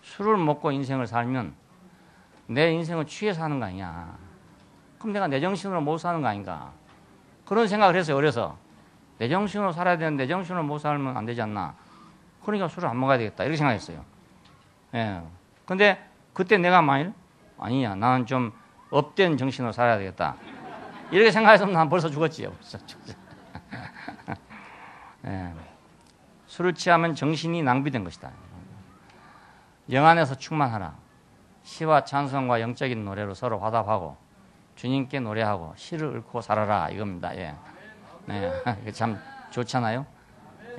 술을 먹고 인생을 살면 내 인생은 취해 사는 거 아니냐. 그럼 내가 내 정신으로 못 사는 거 아닌가. 그런 생각을 했어요. 어려서. 내 정신으로 살아야 되는데 내 정신으로 못 살면 안 되지 않나. 그러니까 술을 안 먹어야 되겠다 이렇게 생각했어요. 예. 근데 그때 내가 만일 아니야 나는 좀 업된 정신으로 살아야 되겠다 이렇게 생각했으면 난 벌써 죽었지요. 예. 술을 취하면 정신이 낭비된 것이다. 영 안에서 충만하라. 시와 찬송과 영적인 노래로 서로 화답하고 주님께 노래하고 시를 읊고 살아라 이겁니다. 예. 네. 참 좋잖아요.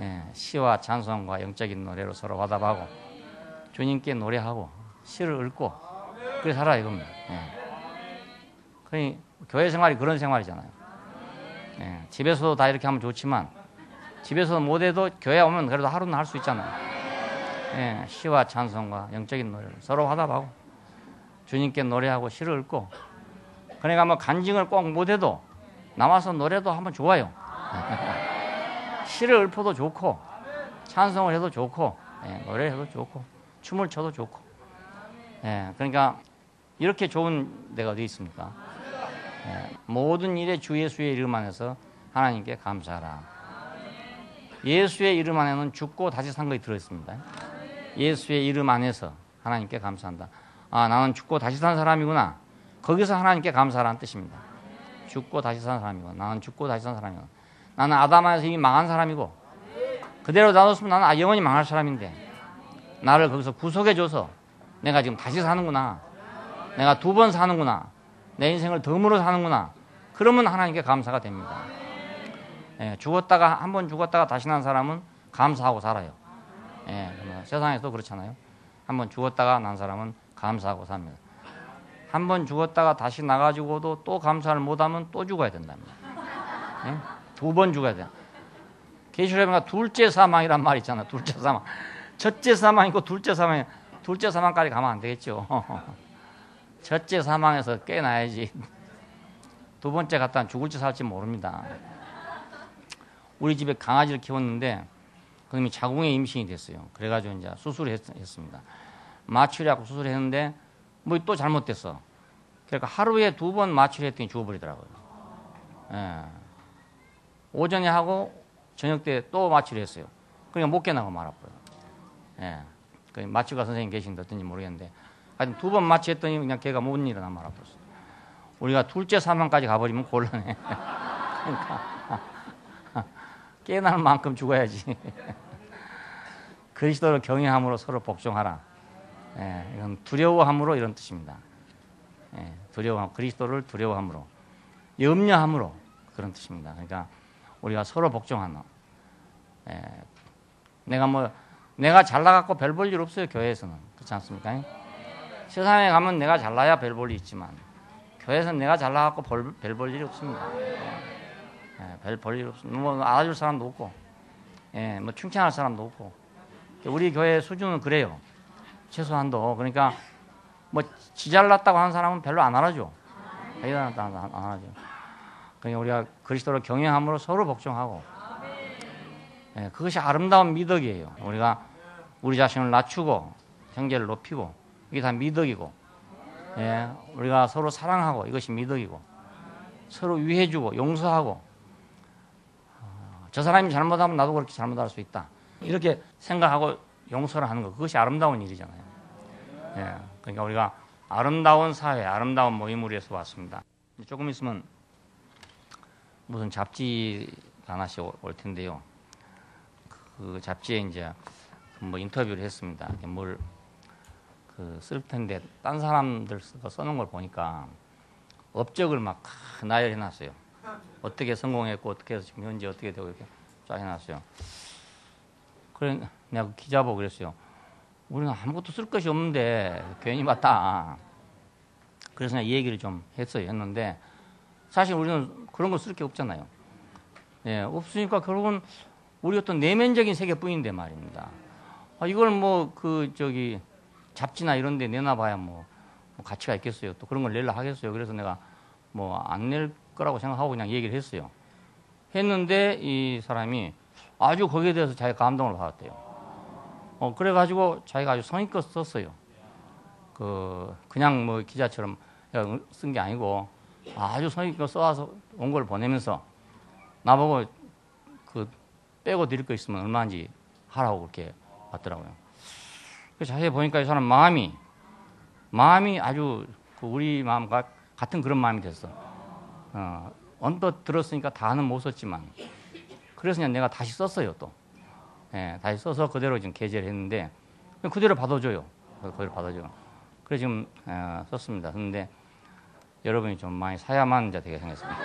예. 시와 찬송과 영적인 노래로 서로 화답하고 주님께 노래하고 시를 읊고 그래 살아 이겁니다. 예. 그러니 교회 생활이 그런 생활이잖아요. 예. 집에서도 다 이렇게 하면 좋지만 집에서 못해도 교회 오면 그래도 하루는 할 수 있잖아요. 예. 시와 찬송과 영적인 노래로 서로 화답하고 주님께 노래하고 시를 읊고 그러니까 뭐 간증을 꼭 못해도 나와서 노래도 한번 좋아요. 시를 읊어도 좋고 찬송을 해도 좋고 예, 노래해도 좋고 춤을 춰도 좋고 예, 그러니까 이렇게 좋은 데가 어디 있습니까? 예, 모든 일에 주 예수의 이름 안에서 하나님께 감사하라. 예수의 이름 안에는 죽고 다시 산 것이 들어있습니다. 예수의 이름 안에서 하나님께 감사한다. 아, 나는 죽고 다시 산 사람이구나. 거기서 하나님께 감사하라는 뜻입니다. 죽고 다시 산 사람이고 나는 죽고 다시 산 사람이고 나는 아담 안에서 이미 망한 사람이고 그대로 놔뒀으면 나는 영원히 망할 사람인데 나를 거기서 구속해줘서 내가 지금 다시 사는구나. 내가 2번 사는구나. 내 인생을 덤으로 사는구나. 그러면 하나님께 감사가 됩니다. 예, 한 번 죽었다가 다시 난 사람은 감사하고 살아요. 예, 세상에서도 그렇잖아요. 한 번 죽었다가 난 사람은 감사하고 삽니다. 한 번 죽었다가 다시 나가지고도 또 감사를 못하면 또 죽어야 된답니다. 예? 2번 죽어야 돼요. 계시록에 보니까 둘째 사망이란 말이 있잖아요. 둘째 사망. 첫째 사망이고 둘째 사망이 둘째 사망까지 가면 안 되겠죠. 첫째 사망에서 깨나야지. 2번째 갔다는 죽을지 살지 모릅니다. 우리 집에 강아지를 키웠는데 그놈이 자궁에 임신이 됐어요. 그래가지고 이제 수술을 했습니다. 마취를 하고 수술을 했는데 뭐 또 잘못됐어. 그러니까 하루에 2번 마취를 했더니 죽어버리더라고요. 예. 오전에 하고 저녁 때 또 마취를 했어요. 그러니까 못 깨나고 말았고요. 예. 그 마취가 선생님 계신데 어떤지 모르겠는데 하여튼 2번 마취했더니 그냥 걔가 못 일어나 말아버렸어요. 우리가 둘째 사망까지 가버리면 곤란해. 그러니까 깨어날 만큼 죽어야지. 그리스도를 경외함으로 서로 복종하라. 예, 이건 두려워함으로 이런 뜻입니다. 예, 두려워함, 그리스도를 두려워함으로, 염려함으로 그런 뜻입니다. 그러니까 우리가 서로 복종하는. 예, 내가 잘나갖고 별 볼 일 없어요. 교회에서는 그렇지 않습니까? 세상에 가면 내가 잘나야 별 볼 일 있지만 교회에서는 내가 잘나갖고 별 볼 일이 없습니다. 예, 별 볼 일 없습니다. 뭐 알아줄 사람도 없고, 예, 뭐 칭찬할 사람도 없고. 우리 교회 수준은 그래요. 최소한도. 그러니까 뭐 지 잘났다고 하는 사람은 별로 안 알아줘. 안 알아줘. 그러니까 우리가 그리스도를 경외함으로 서로 복종하고, 예, 그것이 아름다운 미덕이에요. 우리가 우리 자신을 낮추고 형제를 높이고 이게 다 미덕이고, 예, 우리가 서로 사랑하고 이것이 미덕이고, 서로 위해주고 용서하고, 저 사람이 잘못하면 나도 그렇게 잘못할 수 있다. 이렇게 생각하고 용서를 하는 것, 그것이 아름다운 일이잖아요. 예, 그러니까 우리가 아름다운 사회, 아름다운 모임을 위해서 왔습니다. 조금 있으면 무슨 잡지 하나씩 올 텐데요. 그 잡지에 이제 뭐 인터뷰를 했습니다. 뭘 쓸 텐데 딴 사람들 써놓은 걸 보니까 업적을 막 나열해놨어요. 어떻게 성공했고 어떻게 해서 지금 현재 어떻게 되고 이렇게 쫙 해놨어요. 그래 내가 기자 보고 그랬어요. 우리는 아무것도 쓸 것이 없는데 괜히 왔다. 그래서 이 얘기를 좀 했는데 사실 우리는 그런 거 쓸 게 없잖아요. 예, 없으니까 결국은 우리 어떤 내면적인 세계뿐인데 말입니다. 이걸 뭐 잡지나 이런 데 내놔봐야 뭐 가치가 있겠어요. 또 그런 걸 내려 하겠어요. 그래서 내가 뭐 안 낼 거라고 생각하고 그냥 얘기를 했어요. 했는데 이 사람이 아주 거기에 대해서 자기가 감동을 받았대요. 그래가지고 자기가 아주 성의껏 썼어요. 그냥 뭐 기자처럼 쓴 게 아니고 아주 성의껏 써와서 온 걸 보내면서 나보고 빼고 드릴 거 있으면 얼마인지 하라고 그렇게 같더라고요. 그래서 자세히 보니까 이 사람 마음이 아주 우리 마음과 같은 그런 마음이 됐어. 언뜻 들었으니까 다는 못 썼지만 그래서 그냥 내가 다시 썼어요 또. 예, 다시 써서 그대로 지금 게재를 했는데 그대로 받아줘요. 그대로 받아줘요. 그래서 지금 썼습니다. 그런데 여러분이 좀 많이 사야만 이제 되게 생겼습니다.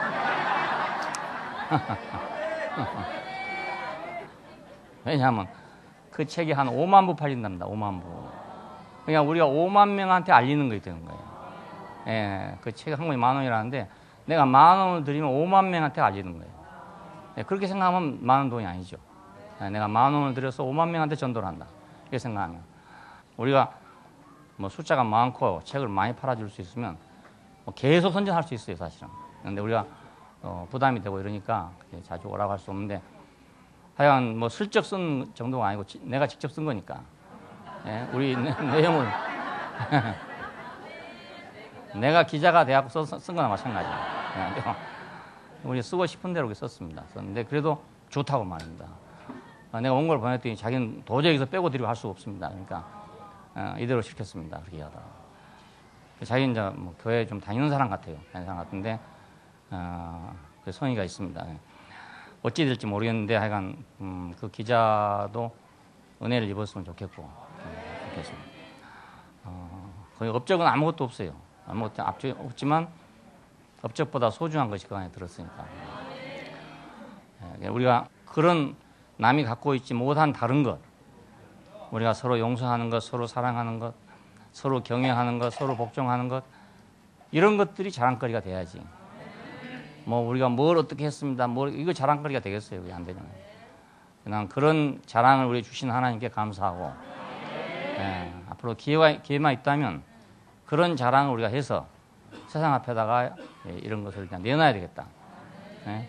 왜냐하면 그 책이 한 5만 부 팔린답니다. 5만 부. 그냥 우리가 5만 명한테 알리는 거 되는 거예요. 예, 그 책이 한 권이 10,000원이라는데 내가 10,000원을 드리면 5만 명한테 알리는 거예요. 예, 그렇게 생각하면 많은 돈이 아니죠. 예, 내가 10,000원을 들여서 5만 명한테 전도를 한다. 이렇게 생각하면 우리가 뭐 숫자가 많고 책을 많이 팔아줄 수 있으면 뭐 계속 선전할 수 있어요, 사실은. 그런데 우리가 부담이 되고 이러니까 자주 오라고 할 수 없는데 하여간 뭐 슬쩍 쓴 정도가 아니고 내가 직접 쓴 거니까. 예, 우리 내용을 내가 기자가 돼갖고 쓴 거나 마찬가지예요. 예, 우리 쓰고 싶은 대로 썼습니다. 썼는데 그래도 좋다고 말입니다. 내가 온 걸 보냈더니 자기는 도저히 여기서 빼고 드리고 할 수가 없습니다. 그러니까 이대로 시켰습니다. 그렇게 하다가 자기는 이제 뭐 교회 좀 다니는 사람 같아요. 다니는 사람 같은데 그 성의가 있습니다. 어찌 될지 모르겠는데 하여간 그 기자도 은혜를 입었으면 좋겠고 좋겠습니다. 거의 업적은 아무것도 없어요. 아무것도 없지만 업적보다 소중한 것이 그 안에 들었으니까. 우리가 그런 남이 갖고 있지 못한 다른 것, 우리가 서로 용서하는 것, 서로 사랑하는 것, 서로 경외하는 것, 서로 복종하는 것, 이런 것들이 자랑거리가 돼야지. 뭐 우리가 뭘 어떻게 했습니다. 이거 자랑거리가 되겠어요. 그게 안 되잖아요. 그냥 그런 자랑을 우리 주신 하나님께 감사하고 앞으로 기회만 있다면 그런 자랑을 우리가 해서 세상 앞에다가 이런 것을 그냥 내놔야 되겠다.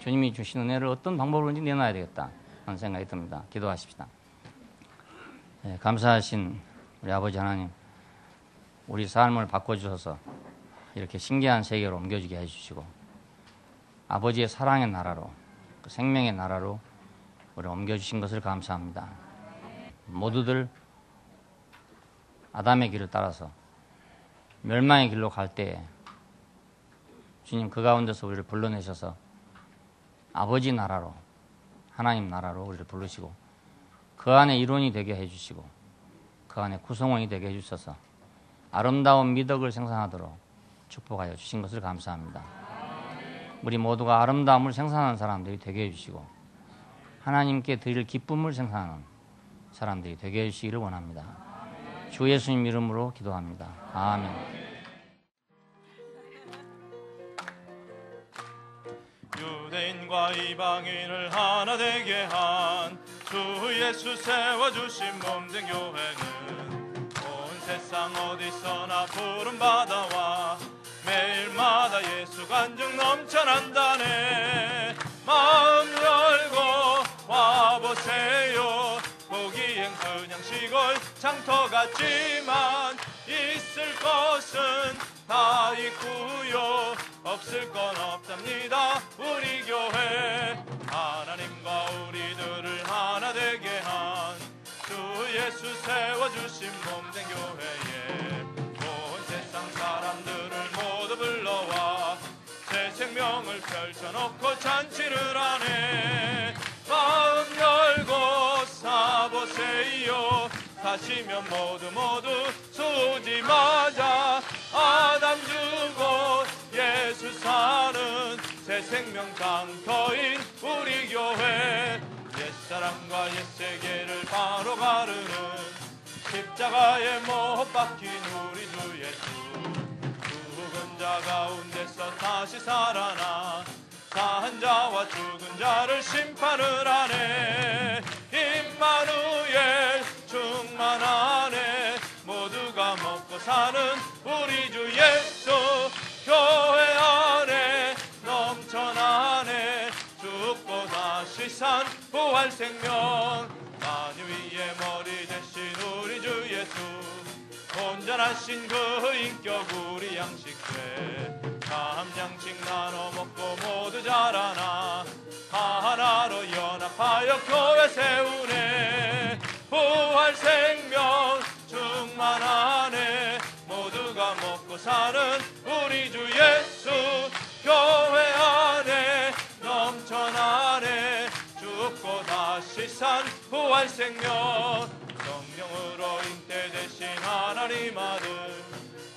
주님이 주신 은혜를 어떤 방법으로든지 내놔야 되겠다 하는 생각이 듭니다. 기도하십시다. 감사하신 우리 아버지 하나님, 우리 삶을 바꿔주셔서 이렇게 신기한 세계로 옮겨주게 해주시고 아버지의 사랑의 나라로, 그 생명의 나라로 우리 옮겨주신 것을 감사합니다. 모두들 아담의 길을 따라서 멸망의 길로 갈 때에 주님 그 가운데서 우리를 불러내셔서 아버지 나라로, 하나님 나라로 우리를 부르시고 그 안에 일원이 되게 해주시고 그 안에 구성원이 되게 해주셔서 아름다운 미덕을 생산하도록 축복하여 주신 것을 감사합니다. 우리 모두가 아름다움을 생산하는 사람들이 되게 해주시고 하나님께 드릴 기쁨을 생산하는 사람들이 되게 해주시기를 원합니다. 주 예수님 이름으로 기도합니다. 아멘. 유대인과 이방인을 하나 되게 한 주 예수 세워주신 몸된 교회는 온 세상 어디서나 부름받아와 매일마다 예수 간증 넘쳐난다네. 마음 열고 와보세요. 보기엔 그냥 시골 장터 같지만 있을 것은 다 있고요. 없을 건 없답니다. 우리 교회 하나님과 우리들을 하나 되게 한 주 예수 세워주신 몸된 교회에 온 세상 사람들을 모두 불러와 새 생명을 펼쳐놓고 잔치를 하네. 마음 열고 사보세요. 사시면 모두 수지 맞아 아담 주고 예수 사는 새 생명 장터인 우리 교회 옛사람과 옛세계를 바로 가르는 십자가에 못 박힌 우리 주 예수 죽은 자 가운데서 다시 살아나 산 자와 죽은 자를 심판을 하네. 임마누엘 충만하네. 모두가 먹고 사는 우리 주 예수 교회 안에 넘쳐나네. 죽고 다시 산 부활 생명 만유 위에 머리 대신 우리 주 예수 온전하신 그 인격 우리 양식돼 삼양식 나눠 먹고 모두 자라나 하나로 연합하여 교회 세우네. 부활 생 산 부활 생명 성령으로 잉태되신 하나님 아들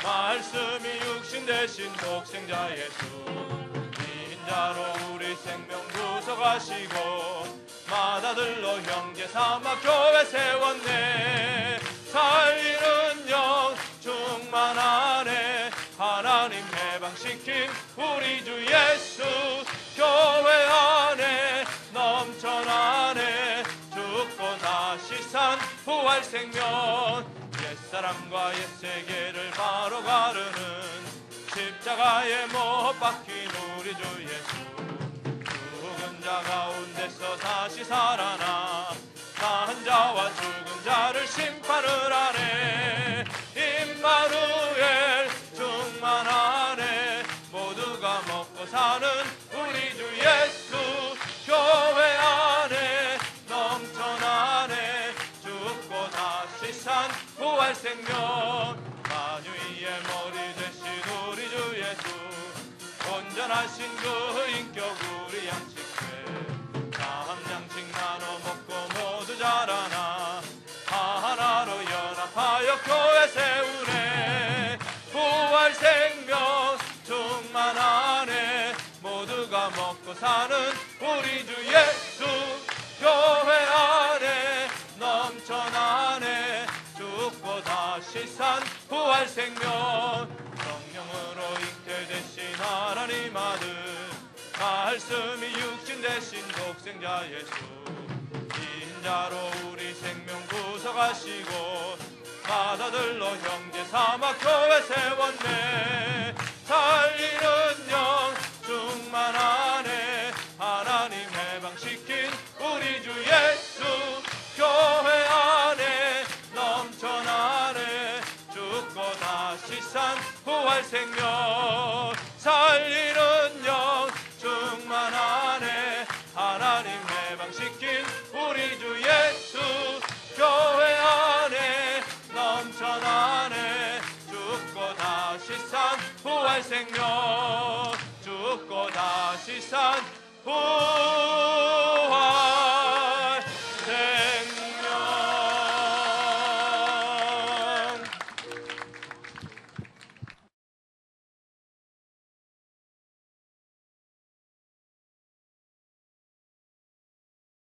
말씀이 육신 되신 독생자 예수 인자로 우리 생명 구속하시고 맏아들로 형제 삼아 교회 세웠네 살리는 영 충만하네 하나님 해방시킨 우리 주 예수 교회 안에 넘쳐나네 죽고 다시 산 부활 생명 옛사람과 옛세계를 바로 가르는 십자가에 못 박힌 우리 주 예수 죽은 자 가운데서 다시 살아나 산 자와 죽은 자를 심판을 하네 임마누엘 충만하네 모두가 먹고 사는 우리 주 예수 교회 안에 넘쳐나네 죽고 다시 산 부활 생명 만유의 머리 되신 우리 주 예수 온전하신 그 인격 우리 양식회 다 양식 나눠 먹고 모두 자라나 하나로 연합하여 교회 세우네 부활 생명 충만하네 모두가 먹고 사는 우리 주 예수 교회 안에 넘쳐나네 죽고 다시 산 부활 생명 성령으로 잉태되신 하나님 아들 말씀이 육신 되신 독생자 예수 인자로 우리 생명 구속하시고 맏아들로 형제 삼아 교회 세웠네 살리는 영 충만하네 하나님 해방시킨 우리 주 예수 교회 안에 넘쳐나네 죽고 다시 산 부활 생명 살리는 영 충만하네 하나님 해방시킨 우리 주 예수 교회 안에 넘쳐나네 죽고 다시 산 부활 생명 죽고 다시 산 부활